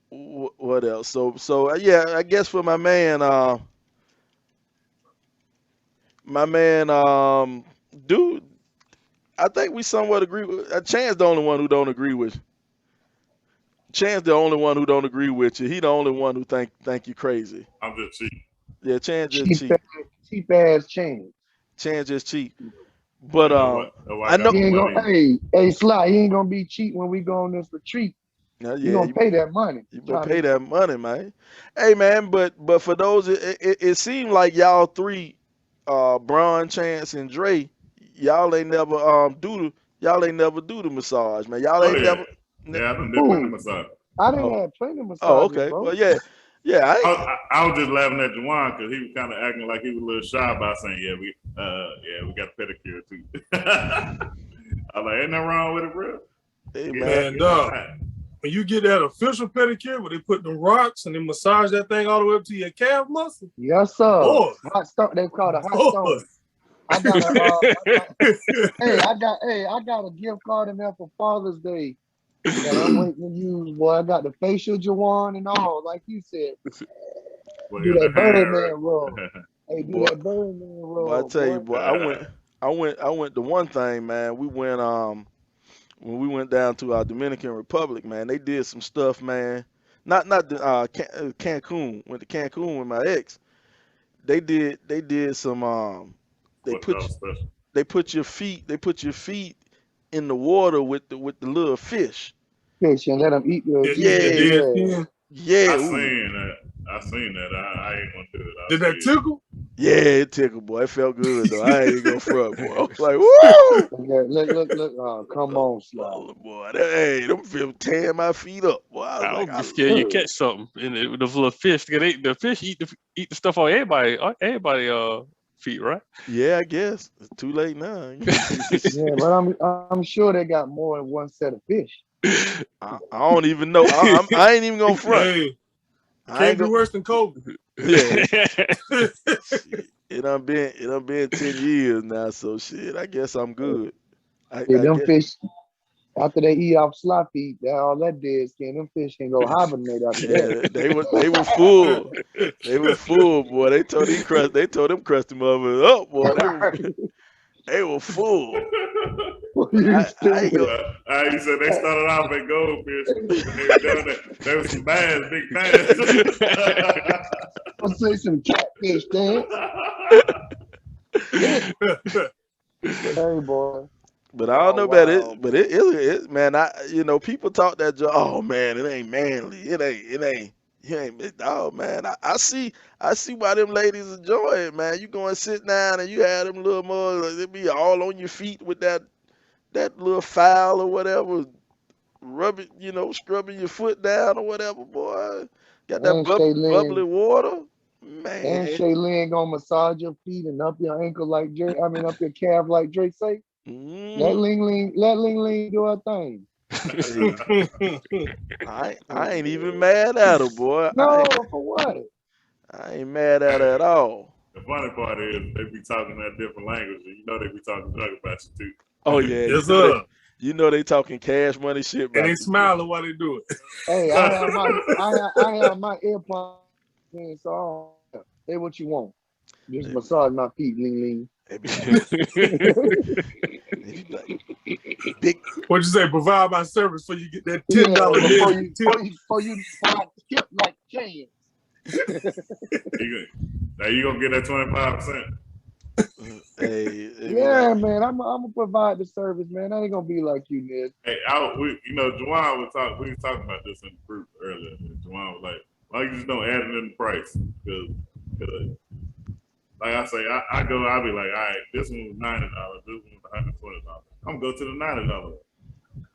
what else? So yeah, I guess for my man, dude, I think we somewhat agree with. Chance the only one who don't agree with you. Chance the only one who don't agree with you. He the only one who think you crazy. I'm just cheap. Yeah, Chance just cheap. Cheap ass change. Chance just cheap. But I know- He ain't gonna. Hey, Sly. He ain't gonna be cheap when we go on this retreat. yeah, You gonna pay that money. You better pay that money, man. Hey, man, but for those, it seemed like y'all three, Bron, Chance, and Dre, y'all ain't never do the massage, man. Y'all ain't never. Yeah, I've been doing the massage. I didn't have plenty of massages, Oh, okay. bro. Well, yeah. I was just laughing at Juwan because he was kind of acting like he was a little shy about saying, we got a pedicure too. I was like, ain't nothing wrong with it, bro. Hey, Man, dog. When you get that official pedicure where they put the rocks and they massage that thing all the way up to your calf muscle. Yes, sir. Boy. Hot stone. They call it hot stone. I got a gift card in there for Father's Day that I'm waiting to use, boy. I got the facial Jawan and all, like you said. Do that Birdman roll. Hey, do that Birdman roll. Boy, I tell you, boy, I went to one thing, man. We went when we went down to our Dominican Republic, man. They did some stuff, man. Not the Cancun. Went to Cancun with my ex. They did some they put your feet in the water with the little fish. Fish and let them eat your Yeah. I seen that. I ain't gonna do it. Did that tickle? Yeah, it tickled, boy. It felt good though. I ain't gonna front, boy. I was like, woo! Look. Come on, Sly. Boy, them feel tearing my feet up. Boy, I would be scared you catch something in those little fish. The fish eat the stuff on everybody feet, right? Yeah, I guess it's too late now. Yeah, but I'm sure they got more than one set of fish. I don't even know. I ain't even gonna front. Hey, can't be worse than COVID. Yeah. It done been 10 years now, so shit, I guess I'm good. Them fish, after they eat off Sly feet, all that dead skin, them fish can go hibernate after that. They were full. They were full, boy. They told them crusty motherfuckers up, boy. They were full. I ain't go. You said they started off at Goldfish, and they were down there. There was some bass, big bass. I'll say some catfish dance. Hey, boy. But I don't know Oh, about wow. it. But it man. People talk that. Oh man, it ain't manly. It ain't. You ain't. Oh man, I see why them ladies enjoy it, man. You go and sit down and you have them little mugs. They be all on your feet with that little file or whatever, rubbing, scrubbing your foot down or whatever, boy. Got that And bubbly Shaylin, water, and man. Shaylin gonna massage your feet and up your ankle like Drake. I mean, up your calf like Drake say. Mm, Let Ling Ling do her thing. hey, I ain't even mad at her, boy. No, for what? I ain't mad at her at all. The funny part is they be talking that different language, and you know they be talking junk about you too. Oh yeah, Yes, sir. they talking cash money shit And about they you. smiling while they do it. Hey, I have my AirPods in, so I don't care. Say what you want. Just massage my feet, Ling Ling. They be like, big. What you say? Provide my service so you get that Yeah, $10 before you tip like chains. Now you gonna get that 25%. Hey, Yeah, man, I'm gonna provide the service, man. I ain't gonna be like you, Ned. Hey, Juwan was talking. We was talking about this in the group earlier. Juwan was like, "Why you just don't add it in the price?" Because like I say, I be like, all right, this one was $90, this one was $120. I'm gonna go to the $90.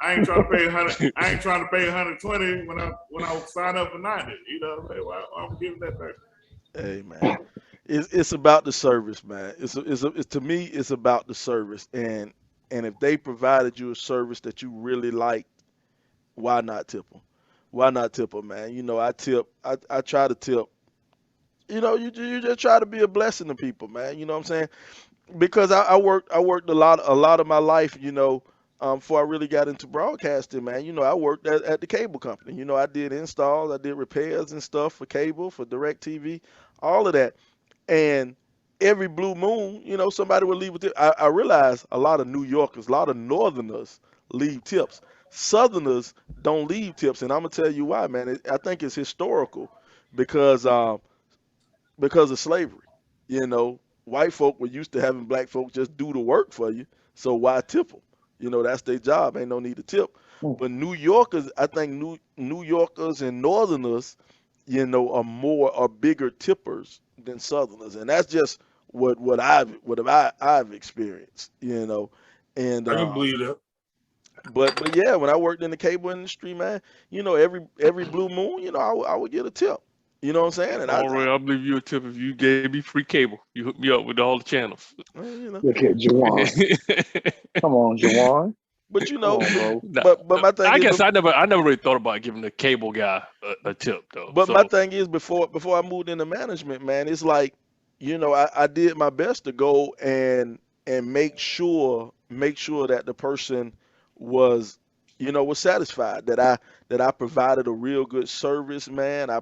I ain't trying to pay $120 when I sign up for 90. You know, like, why I'm giving that back? Hey man, it's about the service, man. It's to me, it's about the service, and if they provided you a service that you really like, why not tip them? Why not tip them, man? I tip. I try to tip. You just try to be a blessing to people, man. You know what I'm saying? Because I worked a lot of my life, before I really got into broadcasting, man. I worked at the cable company. I did installs, I did repairs and stuff for cable, for DirecTV, all of that. And every blue moon, somebody would leave with it. I realized a lot of New Yorkers, a lot of Northerners leave tips. Southerners don't leave tips, and I'm gonna tell you why, man. I think it's historical because of slavery. White folk were used to having black folk just do the work for you, so why tip them? That's their job. Ain't no need to tip. But New Yorkers, I think New Yorkers and Northerners, are bigger tippers than Southerners, and that's just what I've experienced. And I can believe that. but yeah, when I worked in the cable industry, man, every blue moon, I would get a tip. You know what I'm saying? And All right, I'll believe you a tip if you gave me free cable. You hooked me up with all the channels. Look at Jawan. Come on, Jawan. But Come on, bro. but my thing I is, guess I never really thought about giving the cable guy a tip though. but So my thing is, before I moved into management, man, it's like, I did my best to go and make sure that the person was, was satisfied, that I provided a real good service, man. I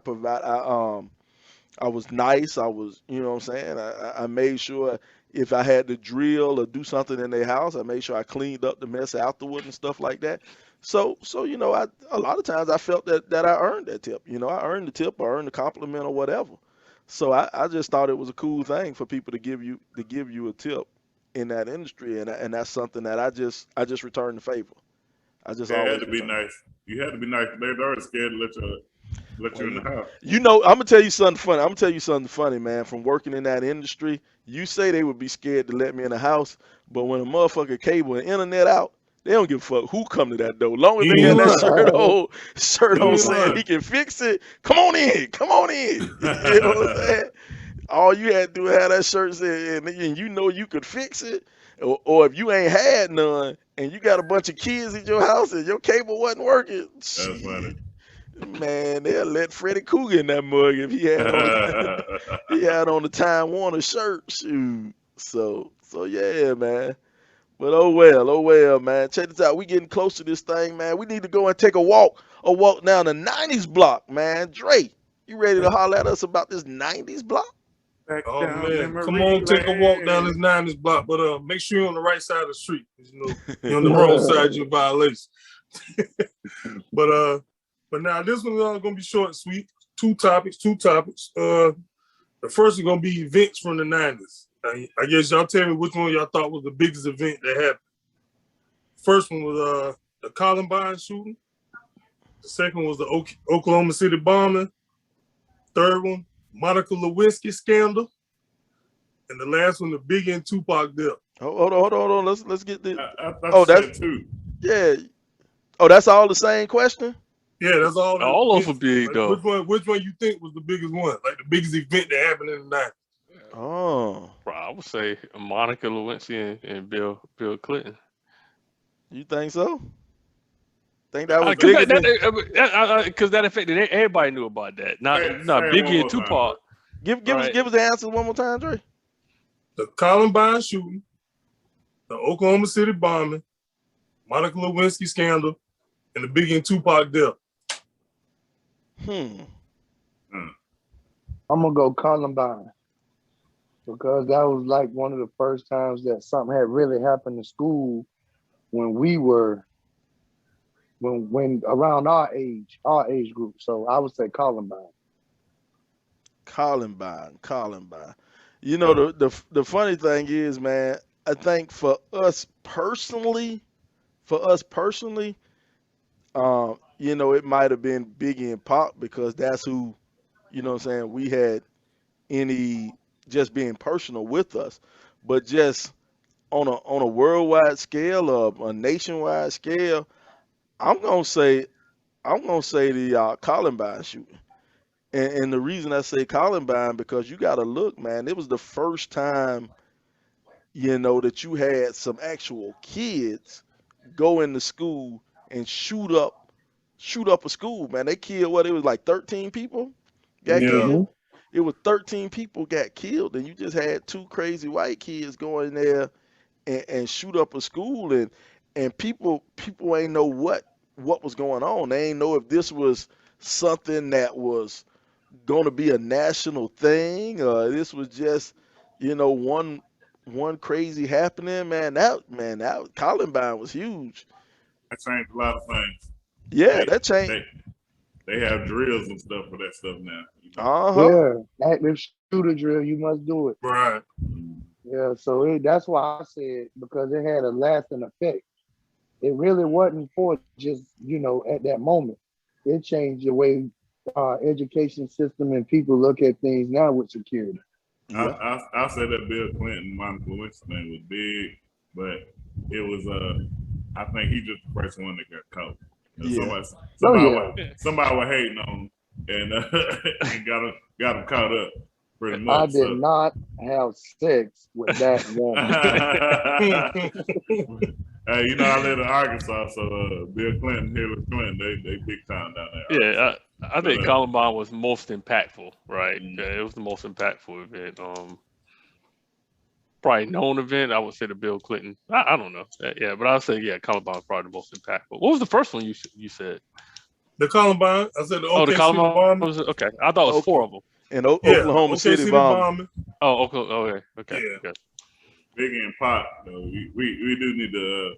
was nice. I was, you know what I'm saying? I made sure if I had to drill or do something in their house, I made sure I cleaned up the mess afterward and stuff like that. So a lot of times I felt that I earned that tip. I earned the tip, I earned the compliment or whatever. So I just thought it was a cool thing for people to give you a tip in that industry, and that's something that I just returned the favor. I just It had always to be return. nice. You had to be nice. They're already scared to let you in the house. I'm gonna tell you something funny. I'm gonna tell you something funny, man. From working in that industry, you say they would be scared to let me in the house, but when a motherfucker cable and internet out, they don't give a fuck who come to that door. Long as You they ain't got that lying. shirt You on ain't saying lying. he can fix it. Come on in, come on in. You know what I'm saying? All you had to do was have that shirt saying, and you could fix it. Or if you ain't had none and you got a bunch of kids in your house and your cable wasn't working, That's funny. shit. Man, they'll let Freddy Cougar in that mug if he had on he had on the Time Warner shirt. Shoot. So yeah, man. But oh well, man. Check this out. We getting close to this thing, man. We need to go and take a walk down the 90s block, man. Dre, you ready to holler at us about this 90s block? Back Oh down man, memory come on, take a walk down lane. this 90s block, but make sure you're on the right side of the street. You know, you're on the wrong side, you're a violation. But now this one's gonna be short and sweet. Two topics. The first is gonna be events from the 90s. I guess y'all tell me which one y'all thought was the biggest event that happened. First one was the Columbine shooting. The second was the Oklahoma City bombing. Third one, Monica Lewinsky scandal. And the last one, the Biggie and Tupac death. Hold on. Let's get the. I thought Oh, you that's said two. yeah. Oh, that's all the same question. Yeah, that's all. The All of events. them big Like, though. which one you think was the biggest one? Like the biggest event that happened in the 90s? Oh, I would say Monica Lewinsky and Bill Clinton. you think so? Think that was Because bigger than? that affected everybody knew about that. Not Say it Biggie one and more time. Tupac. Give Right. us the answer one more time, Dre. The Columbine shooting, the Oklahoma City bombing, Monica Lewinsky scandal, and the Biggie and Tupac death. I'm gonna go Columbine because that was like one of the first times that something had really happened in school when we were when around our age group. So I would say Columbine. Columbine. You know the funny thing is, man, I think for us personally, you know, it might have been Biggie and Pop because that's who, you know what I'm saying, we had any just being personal with us. But just on a worldwide scale or a nationwide scale, I'm gonna say the Columbine shooting. And the reason I say Columbine because you got to look, man. It was the first time, you know, that you had some actual kids go into school and shoot up a school, man. They killed what it was like 13 people got Yeah. killed. It was 13 people got killed, and you just had two crazy white kids go in there and shoot up a school, and people ain't know what was going on. They ain't know if this was something that was going to be a national thing. This was just, you know, one crazy happening. That Columbine was huge. That changed a lot of things. Yeah, that changed. They have drills and stuff for that stuff now. You know? Yeah, active shooter drill. You must do it. Right. Yeah, so that's why I said because it had a lasting effect. It really wasn't for just at that moment. It changed the way our education system and people look at things now with security. Yeah. I said that Bill Clinton, Monica Lewinsky thing was big, but it was I think he just the first one that got caught. Yeah. Somebody was hating on him and got him caught up pretty much. I did not have sex with that woman. Hey, you know I live in Arkansas, so Bill Clinton, Hillary Clinton, they big time down there. Yeah, I think Columbine was most impactful, right? Mhm. Yeah, it was the most impactful event. Probably known event, I would say the Bill Clinton. I don't know. Yeah, but I'd say Columbine was probably the most impactful. What was the first one you said? The Columbine. I said the the OKC Columbine bombing. was okay. I thought it was four of them. And Oklahoma City bombing. Oh, okay. Yeah. Okay. Biggie and Pop, we do need to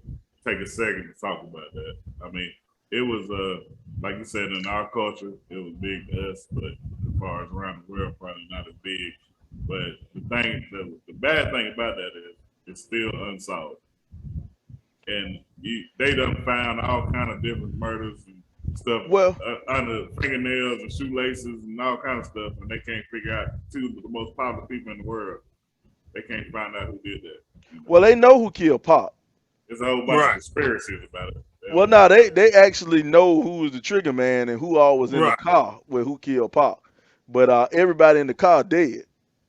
take a second to talk about that. I mean, it was like you said, in our culture, it was big to us, but as far as around the world, probably not as big. But the bad thing about that is it's still unsolved, and they done found all kind of different murders and stuff under fingernails and shoelaces and all kind of stuff, and they can't figure out two of the most popular people in the world. They can't find out who did that. Well, they know who killed Pop. There's a whole bunch of conspiracies about it. Well, no, they actually know who was the trigger man and who all was in the car with who killed Pop. But everybody in the car dead,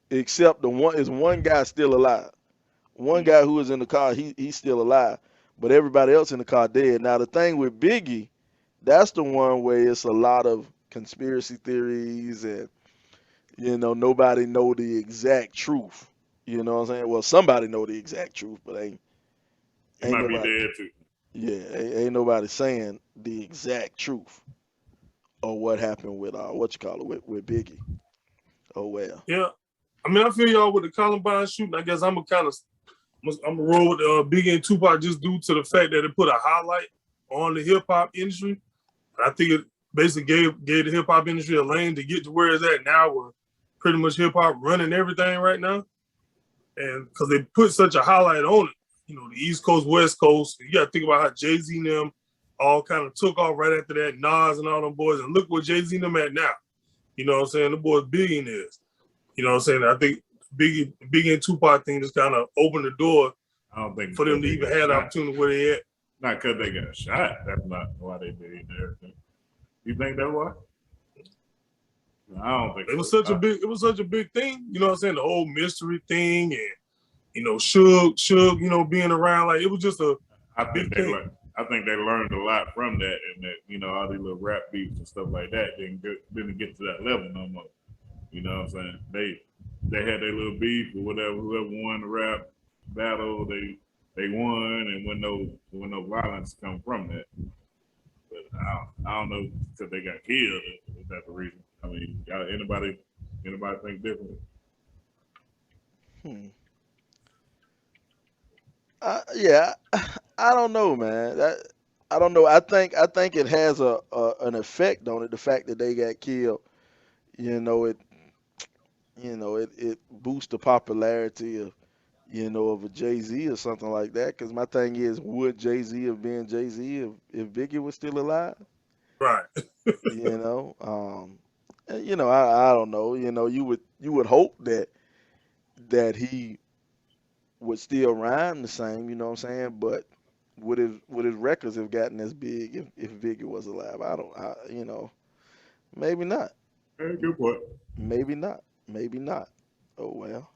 except one guy still alive. One guy who was in the car, he's still alive, but everybody else in the car dead. Now the thing with Biggie, that's the one where it's a lot of conspiracy theories and nobody know the exact truth. You know what I'm saying? Well, somebody know the exact truth, but ain't might nobody, be dead too. Yeah, ain't nobody saying the exact truth of what happened with with Biggie. Oh well. Yeah. I mean, I feel y'all with the Columbine shooting. I guess I'm a roll with Biggie and Tupac just due to the fact that it put a highlight on the hip hop industry. I think it basically gave the hip hop industry a lane to get to where it's at now, where pretty much hip hop running everything right now. And because they put such a highlight on it, you know, the East Coast, West Coast. You got to think about how Jay-Z and them all kind of took off right after that, Nas and all them boys. And look where Jay-Z and them at now. You know what I'm saying? The boys billionaires. You know what I'm saying? I think Biggie and Tupac thing just kind of opened the door I don't think for them to even have the opportunity where they at. Not because they got shot. That's not why they did everything. You think that's why? I don't think it was such a big thing. You know what I'm saying? The whole mystery thing and you know, Suge, you know, being around, like it was just a big thing. I think they learned a lot from that, and that you know all these little rap beats and stuff like that didn't get to that level no more. You know what I'm saying? They had their little beef or whatever. Whoever won the rap battle, they won, and when no violence come from that. But I don't know because they got killed. Is that the reason? I mean, anybody think differently? Yeah, I don't know, man. I don't know. I think it has an effect on it. The fact that they got killed, it boosts the popularity of of a Jay-Z or something like that. Because my thing is, would Jay-Z have been Jay-Z if Biggie was still alive? Right. I don't know. You would hope that he would still rhyme the same, you know what I'm saying? But would his records have gotten as big if Biggie was alive? Maybe not. Hey, good point. Maybe not. Maybe not. Oh well.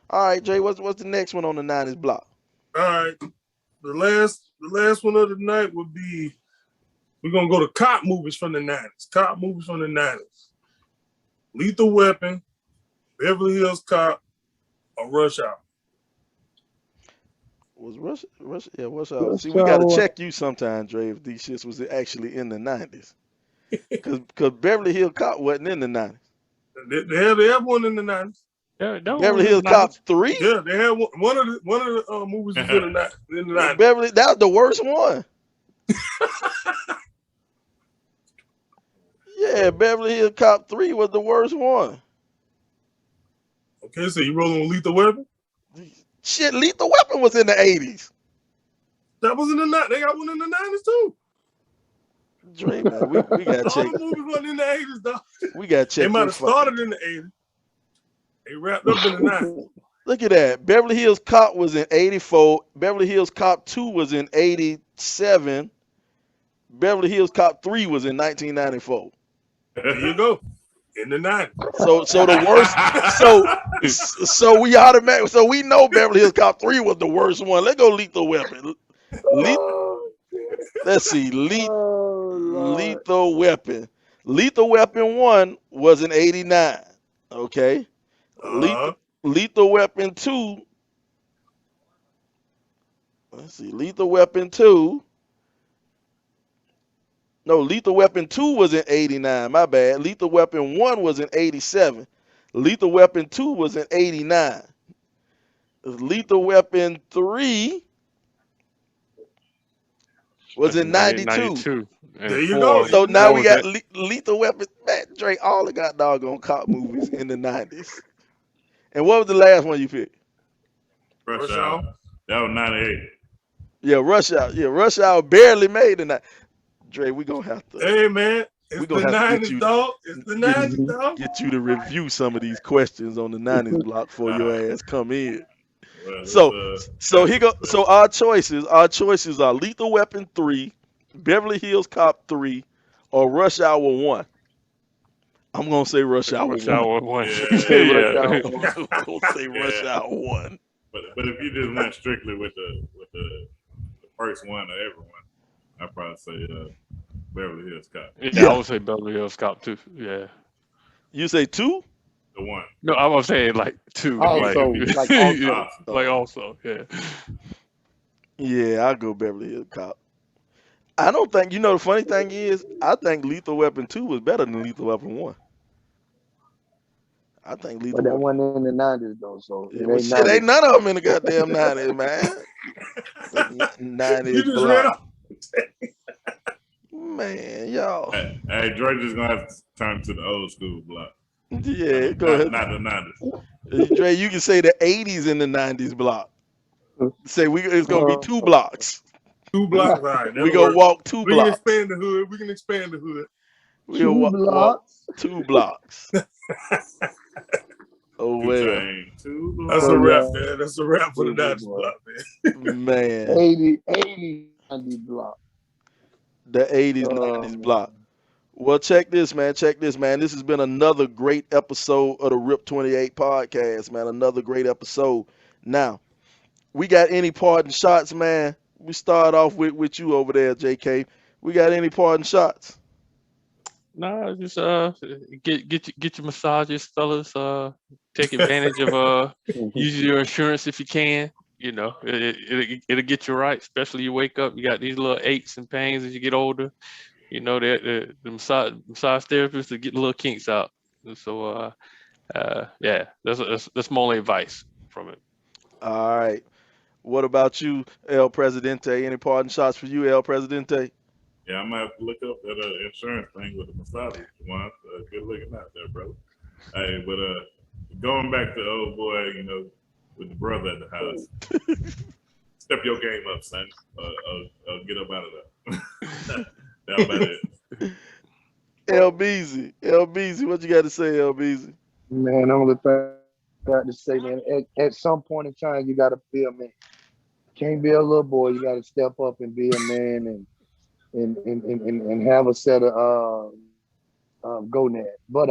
All right, Jay. What's the next one on the 90s block? All right. The last one of the night would be we're gonna go to cop movies from the 90s. Cop movies from the 90s. Lethal Weapon, Beverly Hills Cop, or Rush Hour. Was Rush? Yeah, Rush Hour. See, we gotta check you sometime, Dre, if these shits was actually in the 90s. Because Beverly Hills Cop wasn't in the 90s. They had one in the 90s. Yeah, Beverly Hills Cop 3? Yeah, they had one of the movies was in the 90s. Beverly, that was the worst one. Yeah, Beverly Hills Cop 3 was the worst one. Okay, so you rolling with Lethal Weapon? Shit, Lethal Weapon was in the 80s. That was in the 90s. They got one in the 90s too. Dre, man, we gotta check. All the movies wasn't in the 80s, though. We gotta check. They might have started in the 80s. They wrapped up in the 90s. Look at that. Beverly Hills Cop was in 84. Beverly Hills Cop 2 was in 87. Beverly Hills Cop 3 was in 1994. There you go. In the 90s. So the worst. So we automatically. So we know Beverly Hills Cop 3 was the worst one. Let's go Lethal Weapon. Let's see. Lethal Weapon. Lethal Weapon 1 was in 89. Okay. Lethal Weapon 2. Let's see. Lethal Weapon 2. No, Lethal Weapon 2 was in 89. My bad. Lethal Weapon 1 was in 87. Lethal Weapon 2 was in 89. Lethal Weapon 3 was in 92. There you go. So now we got Lethal Weapon. Man, Drake, all the got doggone cop movies in the 90s. And what was the last one you picked? Rush Hour. That was 98. Yeah, Rush Hour. Yeah, Rush Hour barely made it. Dre, we gonna have to. Hey man, it's the 90s, dog. It's the 90s, dog. Get you to review some of these questions on the 90s block before your ass come in. Well, so here go. So our choices are Lethal Weapon 3, Beverly Hills Cop 3, or Rush Hour 1. I'm gonna say Rush Hour 1. Rush Hour 1. I'm gonna say Rush Hour 1. But if you just went strictly with the first one or everyone, I'd probably say Beverly Hills Cop. Yeah, I would say Beverly Hills Cop too. Yeah. You say 2? The one. No, I was saying like 2. Also, like also, yeah. Yeah, I'll go Beverly Hills Cop. I don't think, the funny thing is, I think Lethal Weapon 2 was better than Lethal Weapon 1. I think But Lethal that Weapon. wasn't in the 90s though, so Yeah, it well, ain't shit, ain't 90s. none of them in the goddamn 90s, man. You 90s just read block. off. Man, y'all. Hey, Dre just gonna have to turn to the old school block. Yeah, go ahead. Not the 90s. Dre, you can say the 80s in the 90s block. Say it's gonna be 2 blocks. 2 blocks, all right. We That'll gonna work. walk 2 We can blocks. expand the hood. We can expand the hood. We'll 2 walk blocks. 2 blocks. Oh 2 well, chain, 2 That's blocks. a wrap, yeah. man. That's a wrap for the Boo-boo Dodgers boy. block, man. man. 80, 90 block. The 80s, 90s block. Well, check this, man. Check this, man. This has been another great episode of the Rip 28 podcast, man. Another great episode. Now, we got any parting shots, man? We start off with you over there, JK. We got any parting shots? Nah, just get your massages, fellas. Take advantage of use your insurance if you can. You know, it'll get you right. Especially you wake up, you got these little aches and pains as you get older. You know, the massage therapists to get the little kinks out. And so yeah, that's my only advice from it. All right. What about you, El Presidente? Any parting shots for you, El Presidente? Yeah, I'm gonna have to look up that insurance thing with the massage one. Good looking out there, brother. Hey, but going back to the old boy, you know, with the brother at the house, step your game up, son. Get up out of there. That's about it. LBZ, what you got to say, LBZ? Man, the only thing I got to say, man, at some point in time, you got to be a man. Can't be a little boy. You got to step up and be a man and have a set of gonads. But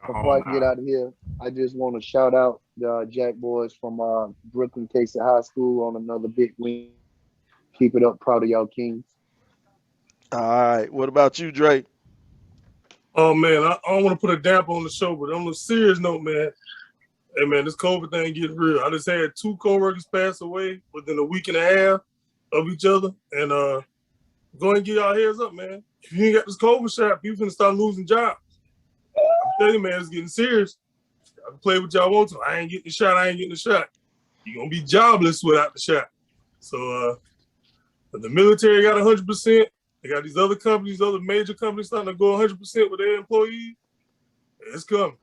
before I get out of here, I just want to shout out the Jack boys from Brooklyn Casey High School on another big win. Keep it up, proud of y'all Kings. All right. What about you, Drake? Oh, man, I don't want to put a damper on the show, but on a serious note, man, hey, man, this COVID thing getting real. I just had 2 coworkers pass away within a week and a half of each other. And go ahead and get y'all heads up, man. If you ain't got this COVID shot, people gonna start losing jobs. I'm telling you, man, it's getting serious. I can play what y'all want to. I ain't getting the shot. You're gonna be jobless without the shot. So but the military got 100%. They got these other companies, other major companies starting to go 100% with their employees. It's coming.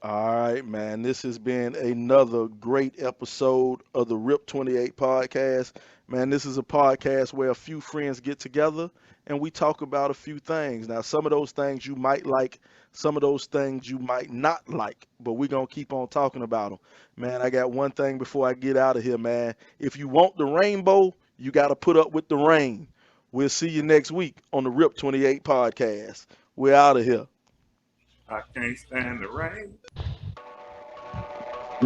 All right, man. This has been another great episode of the Rip 28 podcast. Man, this is a podcast where a few friends get together and we talk about a few things. Now, some of those things you might like, some of those things you might not like, but we're going to keep on talking about them. Man, I got one thing before I get out of here, man. If you want the rainbow, you got to put up with the rain. We'll see you next week on the Rip 28 podcast. We're out of here. I can't stand the rain.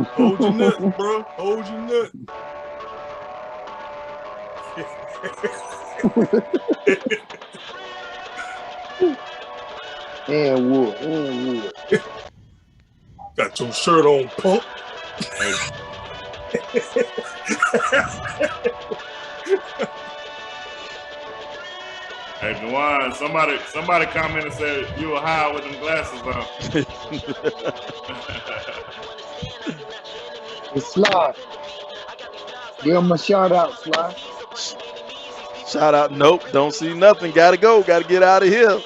Hold your nut, bro. Hold your nut. And wood. Got your shirt on, punk. Hey, Juwan, somebody commented and said you were high with them glasses on. It's Sly. Give him a shout out, Sly. Shout out. Nope. Don't see nothing. Gotta go. Gotta get out of here.